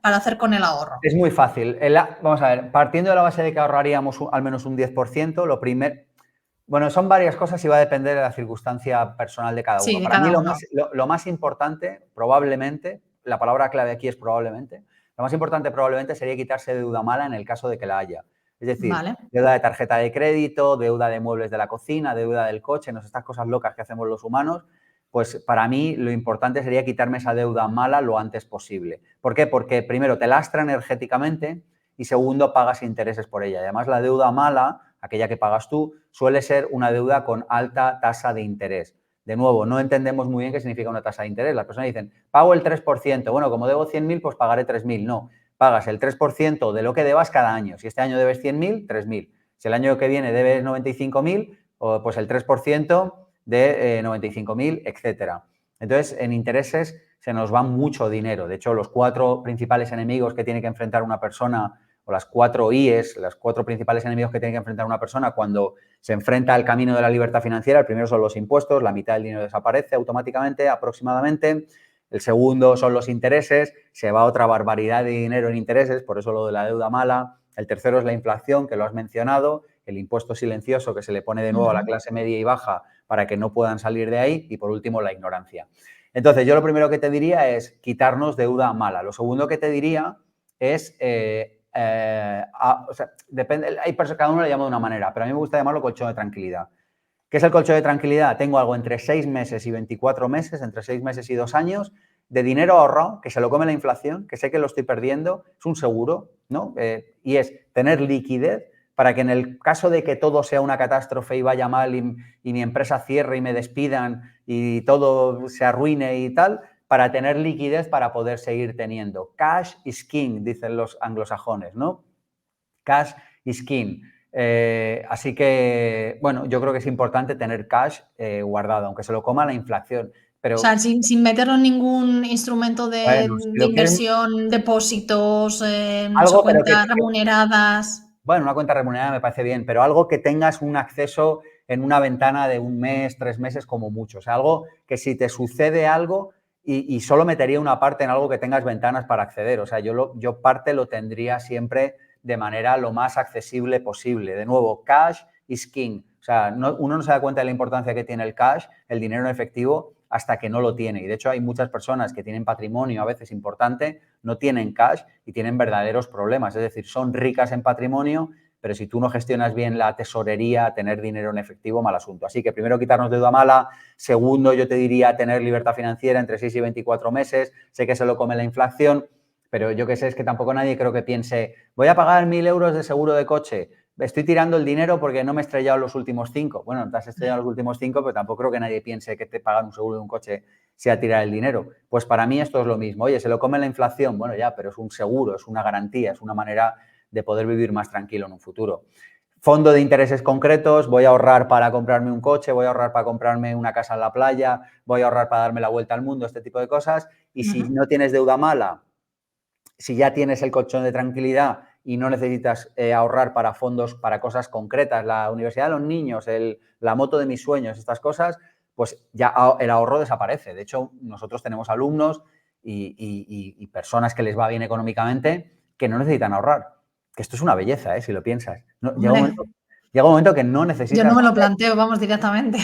para hacer con el ahorro? Es muy fácil. Vamos a ver, partiendo de la base de que ahorraríamos al menos un 10%, lo primero... Bueno, son varias cosas y va a depender de la circunstancia personal de cada uno. Sí, de Para mí cada uno. lo más importante, probablemente, la palabra clave aquí es probablemente, lo más importante probablemente sería quitarse deuda mala en el caso de que la haya. Es decir, deuda de tarjeta de crédito, deuda de muebles de la cocina, deuda del coche, no sé, estas cosas locas que hacemos los humanos. Pues para mí lo importante sería quitarme esa deuda mala lo antes posible. ¿Por qué? Porque primero te lastra energéticamente y segundo pagas intereses por ella. Y además la deuda mala, aquella que pagas tú, suele ser una deuda con alta tasa de interés. De nuevo, no entendemos muy bien qué significa una tasa de interés. Las personas dicen, pago el 3%. Bueno, como debo 100.000, pues pagaré 3.000. No, pagas el 3% de lo que debas cada año. Si este año debes 100.000, 3.000. Si el año que viene debes 95.000, pues el 3% de 95.000, etcétera. Entonces, en intereses se nos va mucho dinero. De hecho, los 4 principales enemigos que tiene que enfrentar una persona, o las 4 IES, los 4 principales enemigos que tiene que enfrentar una persona cuando se enfrenta al camino de la libertad financiera, el primero son los impuestos, la mitad del dinero desaparece automáticamente, aproximadamente. El segundo son los intereses, se va otra barbaridad de dinero en intereses, por eso lo de la deuda mala. El tercero es la inflación, que lo has mencionado, el impuesto silencioso que se le pone de nuevo a la clase media y baja para que no puedan salir de ahí, y por último la ignorancia. Entonces, yo lo primero que te diría es quitarnos deuda mala. Lo segundo que te diría es, o sea, depende, cada uno le llama de una manera, pero a mí me gusta llamarlo colchón de tranquilidad. ¿Qué es el colchón de tranquilidad? Tengo algo entre 6 meses y 24 meses, entre 6 meses y 2 años, de dinero ahorrado, que se lo come la inflación, que sé que lo estoy perdiendo, es un seguro, ¿no? Y es tener liquidez para que en el caso de que todo sea una catástrofe y vaya mal y mi empresa cierre y me despidan y todo se arruine y tal, para tener liquidez para poder seguir teniendo. Cash is king, dicen los anglosajones, ¿no? Cash is king. Así que, bueno, yo creo que es importante tener cash guardado, aunque se lo coma la inflación. Pero, o sea, sin meterlo en ningún instrumento de inversión, depósitos, algo, cuentas remuneradas. Bueno, una cuenta remunerada me parece bien, pero algo que tengas un acceso en una ventana de 1 mes, 3 meses como mucho. O sea, algo que si te sucede algo, y solo metería una parte en algo que tengas ventanas para acceder. O sea, yo parte lo tendría siempre de manera lo más accesible posible. De nuevo, cash is king. O sea, uno no se da cuenta de la importancia que tiene el cash, el dinero en efectivo, hasta que no lo tiene. Y de hecho hay muchas personas que tienen patrimonio a veces importante, no tienen cash y tienen verdaderos problemas. Es decir, son ricas en patrimonio, pero si tú no gestionas bien la tesorería, tener dinero en efectivo, mal asunto. Así que primero quitarnos deuda mala, segundo yo te diría tener libertad financiera entre 6 y 24 meses, sé que se lo come la inflación, pero yo que sé, es que tampoco nadie creo que piense, voy a pagar 1.000 euros de seguro de coche, estoy tirando el dinero porque no me he estrellado los últimos 5. Bueno, te has estrellado los últimos 5, pero tampoco creo que nadie piense que te pagan un seguro de un coche sea tirar el dinero. Pues para mí esto es lo mismo. Oye, se lo come la inflación, bueno ya, pero es un seguro, es una garantía, es una manera de poder vivir más tranquilo en un futuro. Fondo de intereses concretos, voy a ahorrar para comprarme un coche, voy a ahorrar para comprarme una casa en la playa, voy a ahorrar para darme la vuelta al mundo, este tipo de cosas. Y si no tienes deuda mala, si ya tienes el colchón de tranquilidad y no necesitas ahorrar para fondos, para cosas concretas, la universidad de los niños, la moto de mis sueños, estas cosas, pues ya el ahorro desaparece. De hecho, nosotros tenemos alumnos y personas que les va bien económicamente que no necesitan ahorrar. Que esto es una belleza, si lo piensas. No, llega un momento que no necesitas. Yo no me lo planteo, vamos, directamente.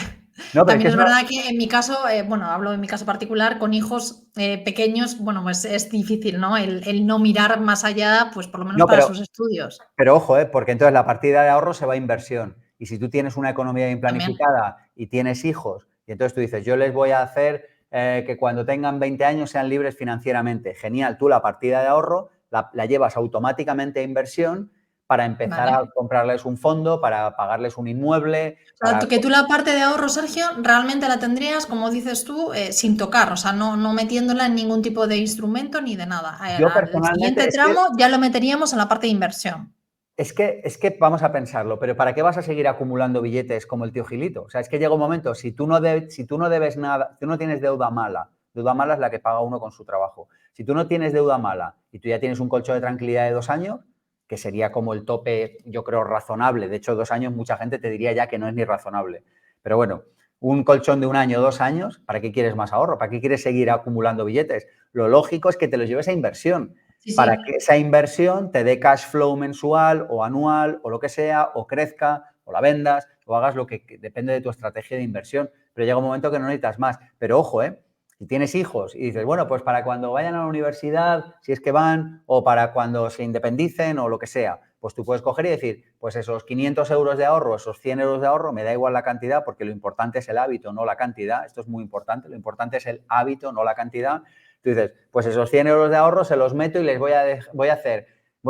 No, pero También es verdad que en mi caso, bueno, hablo de mi caso particular, con hijos pequeños, bueno, pues es difícil, ¿no? El no mirar más allá, pues por lo menos para sus estudios. Pero ojo, porque entonces la partida de ahorro se va a inversión. Y si tú tienes una economía bien planificada y tienes hijos, y entonces tú dices, yo les voy a hacer que cuando tengan 20 años sean libres financieramente. Genial, tú la partida de ahorro la llevas automáticamente a inversión para empezar a comprarles un fondo, para pagarles un inmueble. O sea, que tú la parte de ahorro, Sergio, realmente la tendrías, como dices tú, sin tocar, o sea, no metiéndola en ningún tipo de instrumento ni de nada. Yo El personalmente siguiente tramo ya lo meteríamos en la parte de inversión. Es que vamos a pensarlo, pero ¿para qué vas a seguir acumulando billetes como el tío Gilito? O sea, es que llega un momento, si tú no debes nada, si tú no tienes deuda mala es la que paga uno con su trabajo. Si tú no tienes deuda mala y tú ya tienes un colchón de tranquilidad de 2 años, que sería como el tope, yo creo, razonable. De hecho, 2 años mucha gente te diría ya que no es ni razonable. Pero bueno, un colchón de 1 año, 2 años, ¿para qué quieres más ahorro? ¿Para qué quieres seguir acumulando billetes? Lo lógico es que te los lleves a inversión. Para que esa inversión te dé cash flow mensual o anual o lo que sea, o crezca, o la vendas, o hagas lo que depende de tu estrategia de inversión. Pero llega un momento que no necesitas más. Pero ojo, si tienes hijos y dices, bueno, pues para cuando vayan a la universidad, si es que van, o para cuando se independicen o lo que sea, pues tú puedes coger y decir, pues esos 500 euros de ahorro, esos 100 euros de ahorro, me da igual la cantidad porque lo importante es el hábito, no la cantidad. Esto es muy importante, lo importante es el hábito, no la cantidad. Tú dices, pues esos 100 euros de ahorro se los meto y les voy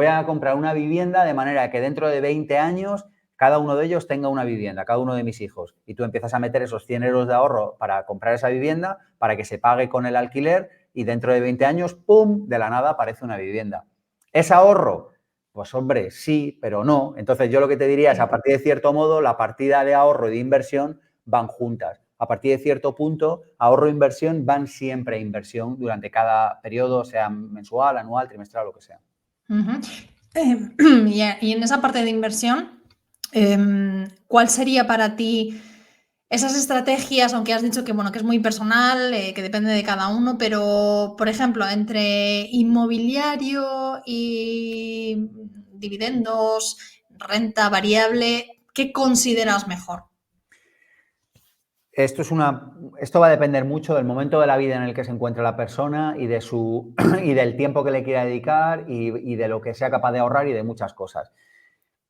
a comprar una vivienda de manera que dentro de 20 años cada uno de ellos tenga una vivienda, cada uno de mis hijos. Y tú empiezas a meter esos 100 euros de ahorro para comprar esa vivienda, para que se pague con el alquiler y dentro de 20 años, ¡pum!, de la nada aparece una vivienda. ¿Es ahorro? Pues hombre, sí, pero no. Entonces yo lo que te diría es, a partir de cierto modo, la partida de ahorro y de inversión van juntas. A partir de cierto punto, ahorro e inversión van siempre a inversión durante cada periodo, sea mensual, anual, trimestral, lo que sea. Y en esa parte de inversión, ¿cuál sería para ti esas estrategias, aunque has dicho que, bueno, que es muy personal, que depende de cada uno, pero, por ejemplo, entre inmobiliario y dividendos, renta variable, ¿qué consideras mejor? Esto va a depender mucho del momento de la vida en el que se encuentre la persona y del tiempo que le quiera dedicar y de lo que sea capaz de ahorrar y de muchas cosas.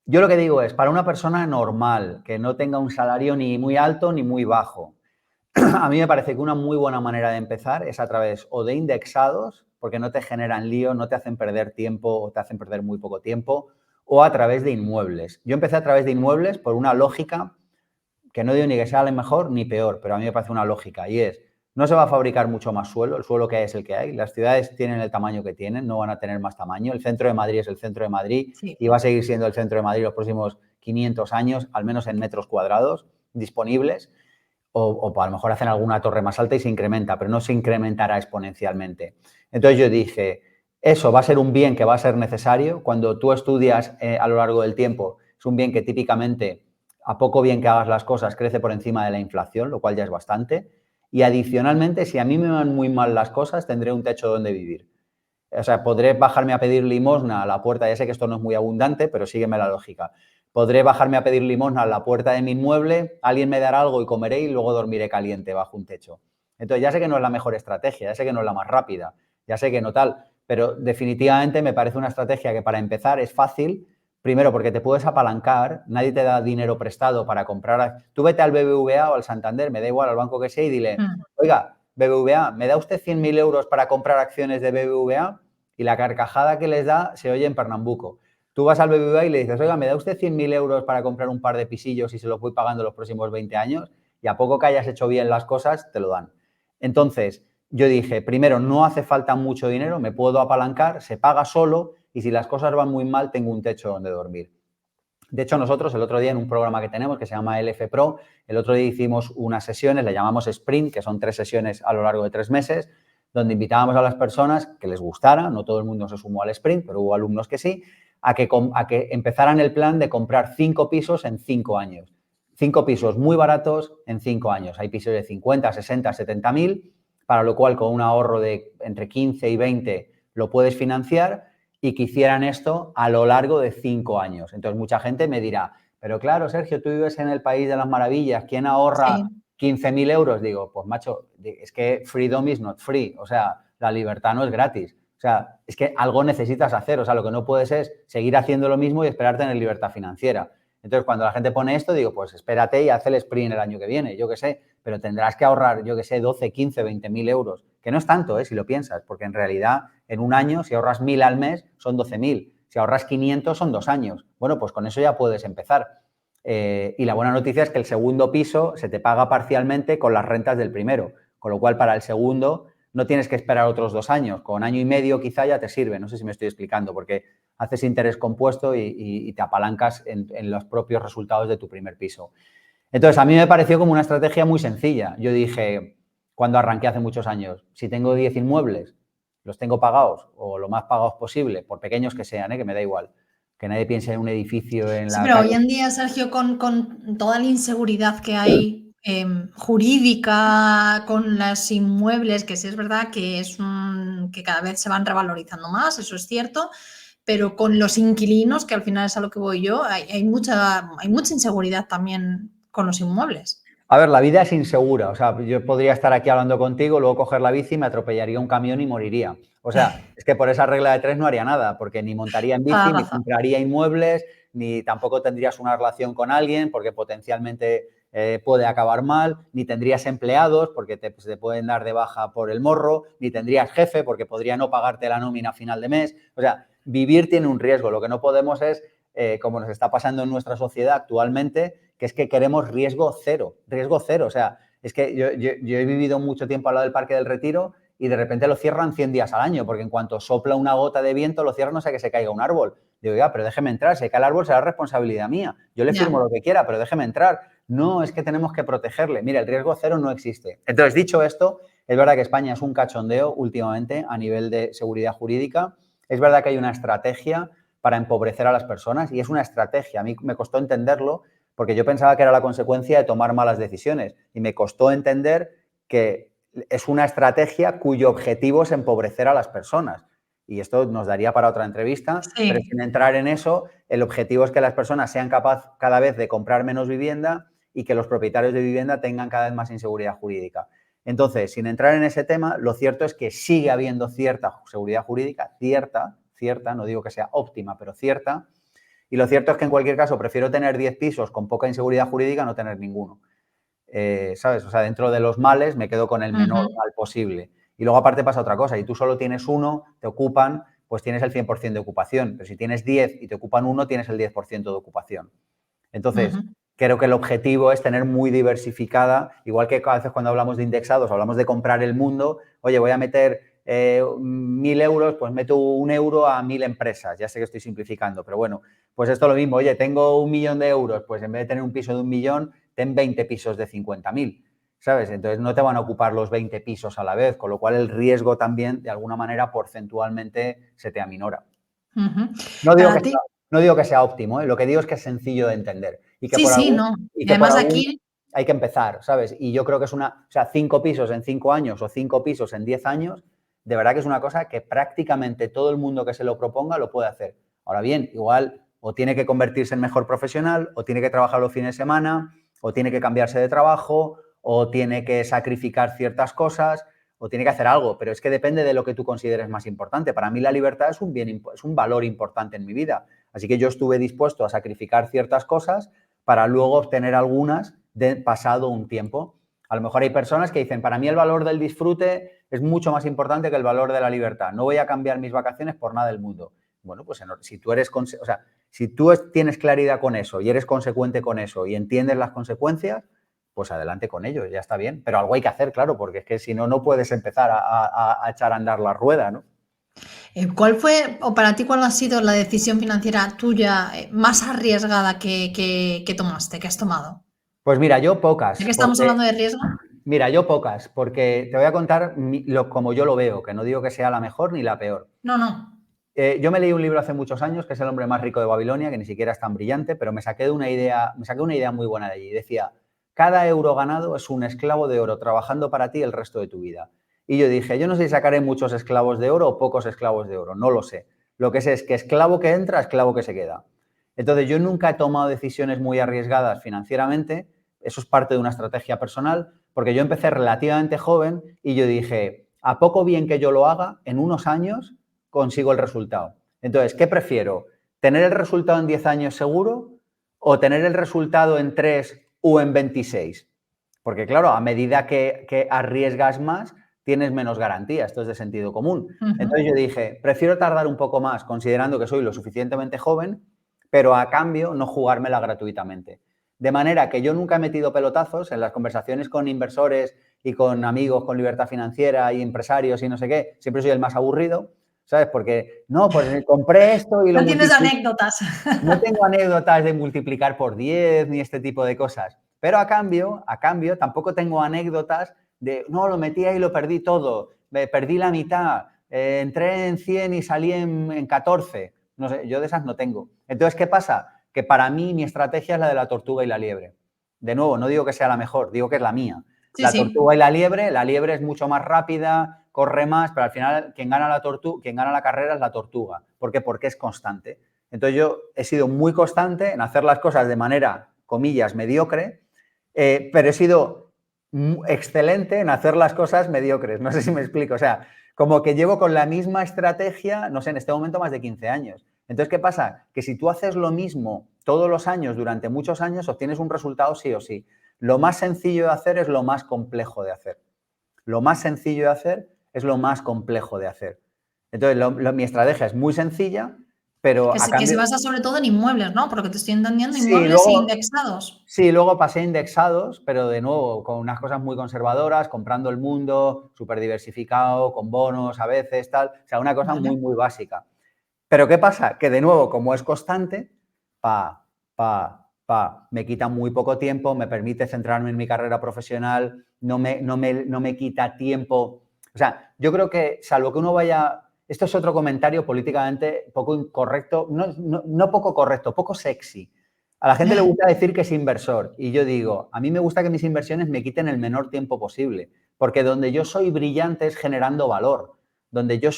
Yo lo que digo es, para una persona normal, que no tenga un salario ni muy alto ni muy bajo, a mí me parece que una muy buena manera de empezar es a través o de indexados, porque no te generan lío, no te hacen perder tiempo o te hacen perder muy poco tiempo, o a través de inmuebles. Yo empecé a través de inmuebles por una lógica que no digo ni que sea mejor ni peor, pero a mí me parece una lógica y es, no se va a fabricar mucho más suelo, el suelo que hay es el que hay, las ciudades tienen el tamaño que tienen, no van a tener más tamaño, el centro de Madrid es el centro de Madrid y va a seguir siendo el centro de Madrid los próximos 500 años, al menos en metros cuadrados disponibles, o a lo mejor hacen alguna torre más alta y se incrementa, pero no se incrementará exponencialmente. Entonces yo dije, eso va a ser un bien que va a ser necesario, cuando tú estudias a lo largo del tiempo, es un bien que típicamente a poco bien que hagas las cosas, crece por encima de la inflación, lo cual ya es bastante. Y adicionalmente, si a mí me van muy mal las cosas, tendré un techo donde vivir. O sea, podré bajarme a pedir limosna a la puerta, ya sé que esto no es muy abundante, pero sígueme la lógica. Podré bajarme a pedir limosna a la puerta de mi inmueble, alguien me dará algo y comeré y luego dormiré caliente bajo un techo. Entonces, ya sé que no es la mejor estrategia, ya sé que no es la más rápida, ya sé que no tal, pero definitivamente me parece una estrategia que para empezar es fácil, Primero, porque te puedes apalancar, nadie te da dinero prestado para comprar. Tú vete al BBVA o al Santander, me da igual, al banco que sea, y dile, oiga, BBVA, ¿me da usted 100.000 euros para comprar acciones de BBVA? Y la carcajada que les da se oye en Pernambuco. Tú vas al BBVA y le dices, oiga, ¿me da usted 100.000 euros para comprar un par de pisillos y se los voy pagando los próximos 20 años? Y a poco que hayas hecho bien las cosas, te lo dan. Entonces, yo dije, primero, no hace falta mucho dinero, me puedo apalancar, se paga solo y si las cosas van muy mal, tengo un techo donde dormir. De hecho, nosotros el otro día en un programa que tenemos que se llama LF Pro, el otro día hicimos unas sesiones, le llamamos Sprint, que son 3 sesiones a lo largo de 3 meses, donde invitábamos a las personas que les gustara, no todo el mundo se sumó al Sprint, pero hubo alumnos que sí, a que empezaran el plan de comprar 5 pisos en 5 años. 5 pisos muy baratos en 5 años. Hay pisos de 50, 60, 70 mil, para lo cual con un ahorro de entre 15 y 20 lo puedes financiar y que hicieran esto a lo largo de 5 años. Entonces, mucha gente me dirá, pero claro, Sergio, tú vives en el país de las maravillas, ¿quién ahorra 15.000 euros? Digo, pues macho, es que freedom is not free, o sea, la libertad no es gratis. O sea, es que algo necesitas hacer, o sea, lo que no puedes es seguir haciendo lo mismo y esperar tener libertad financiera. Entonces, cuando la gente pone esto, digo, pues espérate y haz el sprint el año que viene, yo qué sé, pero tendrás que ahorrar, yo qué sé, 12, 15, 20.000 euros, que no es tanto, si lo piensas, porque en realidad en un año, si ahorras 1.000 al mes, son 12.000. Si ahorras 500, son 2 años. Bueno, pues con eso ya puedes empezar. Y la buena noticia es que el segundo piso se te paga parcialmente con las rentas del primero, con lo cual para el segundo no tienes que esperar otros 2 años, con año y medio quizá ya te sirve, no sé si me estoy explicando, porque haces interés compuesto y te apalancas en los propios resultados de tu primer piso. Entonces, a mí me pareció como una estrategia muy sencilla. Yo dije, cuando arranqué hace muchos años, si tengo 10 inmuebles, los tengo pagados o lo más pagados posible, por pequeños que sean, que me da igual, que nadie piense en un edificio en Sí, la pero hoy calle. en día, Sergio, con toda la inseguridad que hay jurídica con los inmuebles, que sí es verdad que que cada vez se van revalorizando más, eso es cierto, pero con los inquilinos, que al final es a lo que voy yo, hay mucha inseguridad también con los inmuebles. A ver, la vida es insegura. O sea, yo podría estar aquí hablando contigo, luego coger la bici, me atropellaría un camión y moriría. O sea, es que por esa regla de 3 no haría nada, porque ni montaría en bici, ni compraría inmuebles, ni tampoco tendrías una relación con alguien, porque potencialmente puede acabar mal, ni tendrías empleados, porque te pueden dar de baja por el morro, ni tendrías jefe, porque podría no pagarte la nómina a final de mes. O sea, vivir tiene un riesgo. Lo que no podemos es, como nos está pasando en nuestra sociedad actualmente, que es que queremos riesgo cero. O sea, es que yo he vivido mucho tiempo al lado del Parque del Retiro y de repente lo cierran 100 días al año, porque en cuanto sopla una gota de viento, lo cierran, no sé que se caiga un árbol. Digo, ya, pero déjeme entrar, si cae el árbol será responsabilidad mía. Yo le firmo lo que quiera, pero déjeme entrar. No, es que tenemos que protegerle. Mira, el riesgo cero no existe. Entonces, dicho esto, es verdad que España es un cachondeo últimamente a nivel de seguridad jurídica. Es verdad que hay una estrategia para empobrecer a las personas y es una estrategia. A mí me costó entenderlo porque yo pensaba que era la consecuencia de tomar malas decisiones y me costó entender que es una estrategia cuyo objetivo es empobrecer a las personas. Y esto nos daría para otra entrevista, pero sin entrar en eso, el objetivo es que las personas sean capaces cada vez de comprar menos vivienda y que los propietarios de vivienda tengan cada vez más inseguridad jurídica. Entonces, sin entrar en ese tema, lo cierto es que sigue habiendo cierta seguridad jurídica, cierta, no digo que sea óptima, pero cierta. Y lo cierto es que en cualquier caso prefiero tener 10 pisos con poca inseguridad jurídica a no tener ninguno. ¿Sabes? O sea, dentro de los males me quedo con el menor mal posible. Y luego aparte pasa otra cosa, y tú solo tienes uno, te ocupan, pues tienes el 100% de ocupación. Pero si tienes 10 y te ocupan uno, tienes el 10% de ocupación. Entonces, creo que el objetivo es tener muy diversificada, igual que a veces cuando hablamos de indexados, hablamos de comprar el mundo, oye, voy a meter 1.000 euros, pues meto 1 euro a 1.000 empresas. Ya sé que estoy simplificando, pero bueno, pues esto es lo mismo. Oye, tengo 1.000.000 de euros, pues en vez de tener un piso de 1.000.000, ten 20 pisos de 50.000, ¿sabes? Entonces no te van a ocupar los 20 pisos a la vez, con lo cual el riesgo también, de alguna manera, porcentualmente se te aminora. No digo que sea óptimo, lo que digo es que es sencillo de entender. Y que no. y Y que por además algún aquí hay que empezar, ¿sabes? Y yo creo que es o sea, 5 pisos en 5 años o 5 pisos en 10 años, de verdad que es una cosa que prácticamente todo el mundo que se lo proponga lo puede hacer. Ahora bien, igual o tiene que convertirse en mejor profesional, o tiene que trabajar los fines de semana, o tiene que cambiarse de trabajo, o tiene que sacrificar ciertas cosas, o tiene que hacer algo, pero es que depende de lo que tú consideres más importante. Para mí la libertad es un valor importante en mi vida. Así que yo estuve dispuesto a sacrificar ciertas cosas para luego obtener algunas pasado un tiempo. A lo mejor hay personas que dicen, para mí el valor del disfrute es mucho más importante que el valor de la libertad. No voy a cambiar mis vacaciones por nada del mundo. Bueno, pues si tú si tú tienes claridad con eso y eres consecuente con eso y entiendes las consecuencias, pues adelante con ello, ya está bien. Pero algo hay que hacer, claro, porque es que si no, no puedes empezar a echar a andar la rueda, ¿no? ¿Cuál fue, o para ti, cuál ha sido la decisión financiera tuya más arriesgada que tomaste, que has tomado? Pues mira, yo pocas. Ya que estamos hablando de riesgo. Mira, yo pocas, porque te voy a contar como yo lo veo, que no digo que sea la mejor ni la peor. No. Yo me leí un libro hace muchos años, que es El hombre más rico de Babilonia, que ni siquiera es tan brillante, pero me saqué una idea muy buena de allí. Decía, cada euro ganado es un esclavo de oro trabajando para ti el resto de tu vida. Y yo dije, yo no sé si sacaré muchos esclavos de oro o pocos esclavos de oro, no lo sé. Lo que sé es que esclavo que entra, esclavo que se queda. Entonces, yo nunca he tomado decisiones muy arriesgadas financieramente, eso es parte de una estrategia personal, porque yo empecé relativamente joven y yo dije, a poco bien que yo lo haga, en unos años consigo el resultado. Entonces, ¿qué prefiero? ¿Tener el resultado en 10 años seguro o tener el resultado en 3 o en 26? Porque claro, a medida que arriesgas más, tienes menos garantía. Esto es de sentido común. Entonces yo dije, prefiero tardar un poco más considerando que soy lo suficientemente joven, pero a cambio no jugármela gratuitamente. De manera que yo nunca he metido pelotazos en las conversaciones con inversores y con amigos con libertad financiera y empresarios y no sé qué. Siempre soy el más aburrido, ¿sabes? Porque, no, pues compré esto y lo No tienes anécdotas. No tengo anécdotas de multiplicar por 10 ni este tipo de cosas. Pero a cambio, tampoco tengo anécdotas de, no, lo metí ahí y lo perdí todo, perdí la mitad, entré en 100 y salí en 14. No sé, yo de esas no tengo. Entonces, ¿qué pasa? Que para mí mi estrategia es la de la tortuga y la liebre. De nuevo, no digo que sea la mejor, digo que es la mía. Sí, la sí. tortuga y la liebre es mucho más rápida, corre más, pero al final quien gana la carrera es la tortuga. ¿Por qué? Porque es constante. Entonces yo he sido muy constante en hacer las cosas de manera, comillas, mediocre, pero he sido excelente en hacer las cosas mediocres. No sé si me explico. O sea, como que llevo con la misma estrategia, no sé, en este momento más de 15 años. Entonces, ¿qué pasa? Que si tú haces lo mismo todos los años, durante muchos años, obtienes un resultado sí o sí. Lo más sencillo de hacer es lo más complejo de hacer. Lo más sencillo de hacer es lo más complejo de hacer. Entonces, mi estrategia es muy sencilla, pero a cambio... Que se basa sobre todo en inmuebles, ¿no? Porque te estoy entendiendo, Sí, inmuebles e indexados. Sí, luego pasé indexados, pero de nuevo con unas cosas muy conservadoras, comprando el mundo, súper diversificado, con bonos a veces, tal. O sea, una cosa Vale. muy básica. Pero ¿qué pasa? Que de nuevo, como es constante, me quita muy poco tiempo, me permite centrarme en mi carrera profesional, no me quita tiempo. O sea, yo creo que salvo que uno vaya... Esto es otro comentario políticamente poco incorrecto, no poco correcto, poco sexy. A la gente le gusta decir que es inversor y yo digo, a mí me gusta que mis inversiones me quiten el menor tiempo posible, porque donde yo soy brillante es generando valor. Donde yo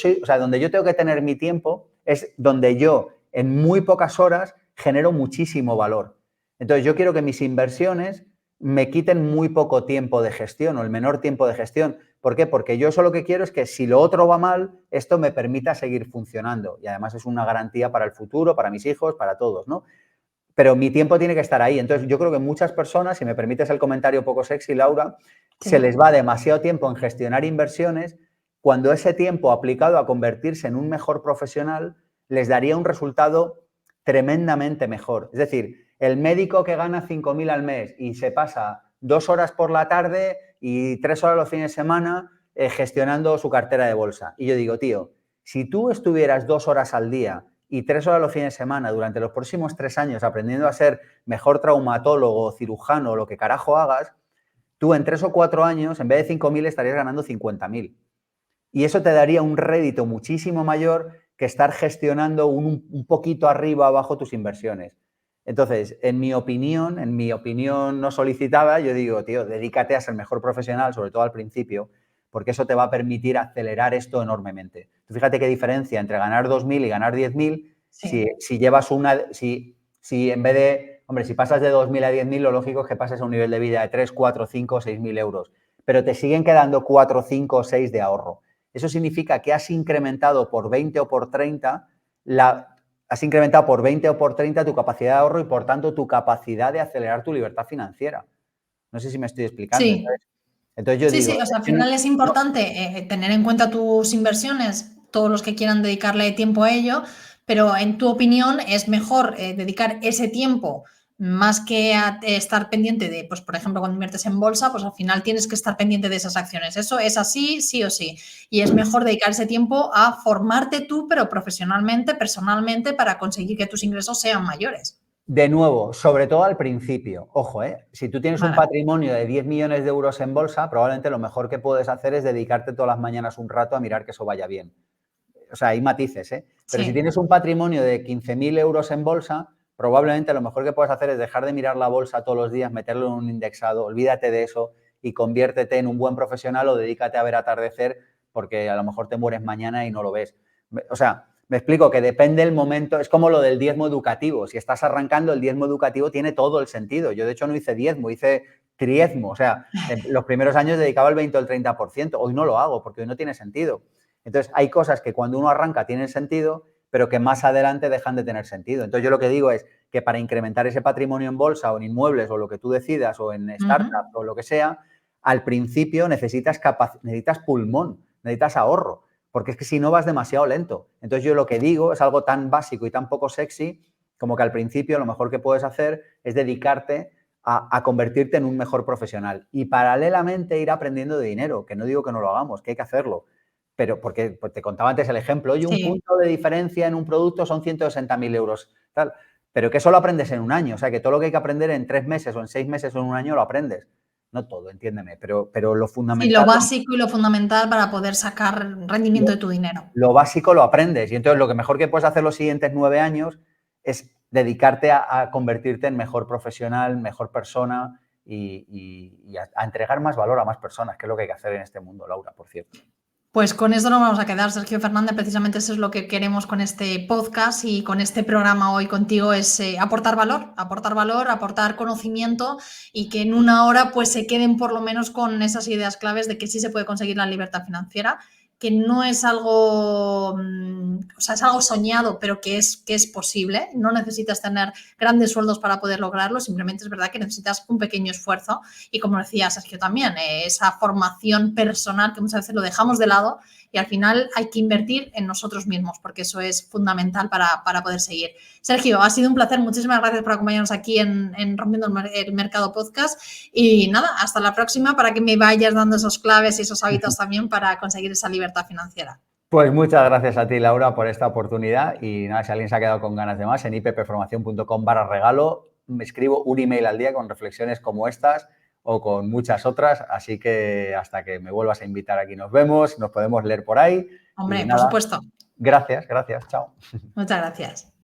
tengo que tener mi tiempo es donde yo en muy pocas horas genero muchísimo valor. Entonces yo quiero que mis inversiones me quiten muy poco tiempo de gestión o el menor tiempo de gestión. ¿Por qué? Porque yo eso lo que quiero es que si lo otro va mal, esto me permita seguir funcionando y además es una garantía para el futuro, para mis hijos, para todos, ¿no? Pero mi tiempo tiene que estar ahí. Entonces, yo creo que muchas personas, si me permites el comentario poco sexy, Laura, Sí. se les va demasiado tiempo en gestionar inversiones cuando ese tiempo aplicado a convertirse en un mejor profesional les daría un resultado tremendamente mejor. Es decir, el médico que gana 5.000 al mes y se pasa 2 horas por la tarde y 3 horas los fines de semana gestionando su cartera de bolsa. Y yo digo, tío, si tú estuvieras 2 horas al día y 3 horas los fines de semana durante los próximos 3 años aprendiendo a ser mejor traumatólogo, cirujano, lo que carajo hagas, tú en 3 o 4 años, en vez de 5.000, estarías ganando 50.000. Y eso te daría un rédito muchísimo mayor que estar gestionando un poquito arriba o abajo tus inversiones. Entonces, en mi opinión no solicitada, yo digo, tío, dedícate a ser mejor profesional, sobre todo al principio, porque eso te va a permitir acelerar esto enormemente. Tú fíjate qué diferencia entre ganar 2.000 y ganar 10.000, Sí. si llevas si en vez de, hombre, si pasas de 2.000 a 10.000, lo lógico es que pases a un nivel de vida de 3, 4, 5, 6.000 euros, pero te siguen quedando 4, 5, 6 de ahorro. Eso significa que has incrementado por 20 o por 30 has incrementado por 20 o por 30 tu capacidad de ahorro y, por tanto, tu capacidad de acelerar tu libertad financiera. No sé si me estoy explicando. Sí. Entonces yo digo, Sí, o sea, al final es importante tener en cuenta tus inversiones, todos los que quieran dedicarle tiempo a ello, pero en tu opinión es mejor dedicar ese tiempo más que a estar pendiente de, pues por ejemplo, cuando inviertes en bolsa, pues al final tienes que estar pendiente de esas acciones. Eso es así, sí o sí. Y es mejor dedicar ese tiempo a formarte tú, pero profesionalmente, personalmente, para conseguir que tus ingresos sean mayores. De nuevo, sobre todo al principio, ojo, si tú tienes un Vale. patrimonio de 10 millones de euros en bolsa, probablemente lo mejor que puedes hacer es dedicarte todas las mañanas un rato a mirar que eso vaya bien. O sea, hay matices, Pero Sí. si tienes un patrimonio de 15.000 euros en bolsa, probablemente lo mejor que puedes hacer es dejar de mirar la bolsa todos los días, meterlo en un indexado, olvídate de eso y conviértete en un buen profesional o dedícate a ver atardecer porque a lo mejor te mueres mañana y no lo ves. O sea, me explico que depende el momento, es como lo del diezmo educativo. Si estás arrancando, el diezmo educativo tiene todo el sentido. Yo, de hecho, no hice diezmo, hice triezmo. O sea, en los primeros años dedicaba el 20 o el 30%. Hoy no lo hago porque hoy no tiene sentido. Entonces, hay cosas que cuando uno arranca tienen sentido, pero que más adelante dejan de tener sentido. Entonces, yo lo que digo es que para incrementar ese patrimonio en bolsa o en inmuebles o lo que tú decidas o en startups o lo que sea, al principio necesitas pulmón, necesitas ahorro, porque es que si no vas demasiado lento. Entonces, yo lo que digo es algo tan básico y tan poco sexy como que al principio lo mejor que puedes hacer es dedicarte a convertirte en un mejor profesional y paralelamente ir aprendiendo de dinero, que no digo que no lo hagamos, que hay que hacerlo. Pero porque pues te contaba antes el ejemplo, oye, un punto de diferencia en un producto son 160.000 euros, tal, pero que eso lo aprendes en un año, o sea, que todo lo que hay que aprender en 3 meses o en 6 meses o en un año lo aprendes. No todo, entiéndeme, pero lo Sí, lo fundamental... básico y lo fundamental para poder sacar rendimiento de tu dinero. Lo básico lo aprendes y entonces lo que mejor que puedes hacer los siguientes 9 años es dedicarte a convertirte en mejor profesional, mejor persona y a entregar más valor a más personas, que es lo que hay que hacer en este mundo, Laura, por cierto. Pues con esto nos vamos a quedar, Sergio Fernández. Precisamente eso es lo que queremos con este podcast y con este programa hoy contigo, es aportar valor, aportar conocimiento y que en una hora pues se queden por lo menos con esas ideas claves de que sí se puede conseguir la libertad financiera, que no es algo, o sea, es algo soñado, pero que es posible. No necesitas tener grandes sueldos para poder lograrlo, simplemente es verdad que necesitas un pequeño esfuerzo y, como decía Sergio también, esa formación personal que muchas veces lo dejamos de lado y al final hay que invertir en nosotros mismos porque eso es fundamental para poder seguir. Sergio, ha sido un placer. Muchísimas gracias por acompañarnos aquí en Rompiendo el Mercado Podcast y nada, hasta la próxima para que me vayas dando esos claves y esos hábitos también para conseguir esa libertad financiera. Pues muchas gracias a ti, Laura, por esta oportunidad y nada, si alguien se ha quedado con ganas de más, en ippformacion.com/regalo me escribo un email al día con reflexiones como estas o con muchas otras, así que hasta que me vuelvas a invitar aquí nos vemos, nos podemos leer por ahí. Hombre, Y por nada, supuesto. gracias, chao. Muchas gracias.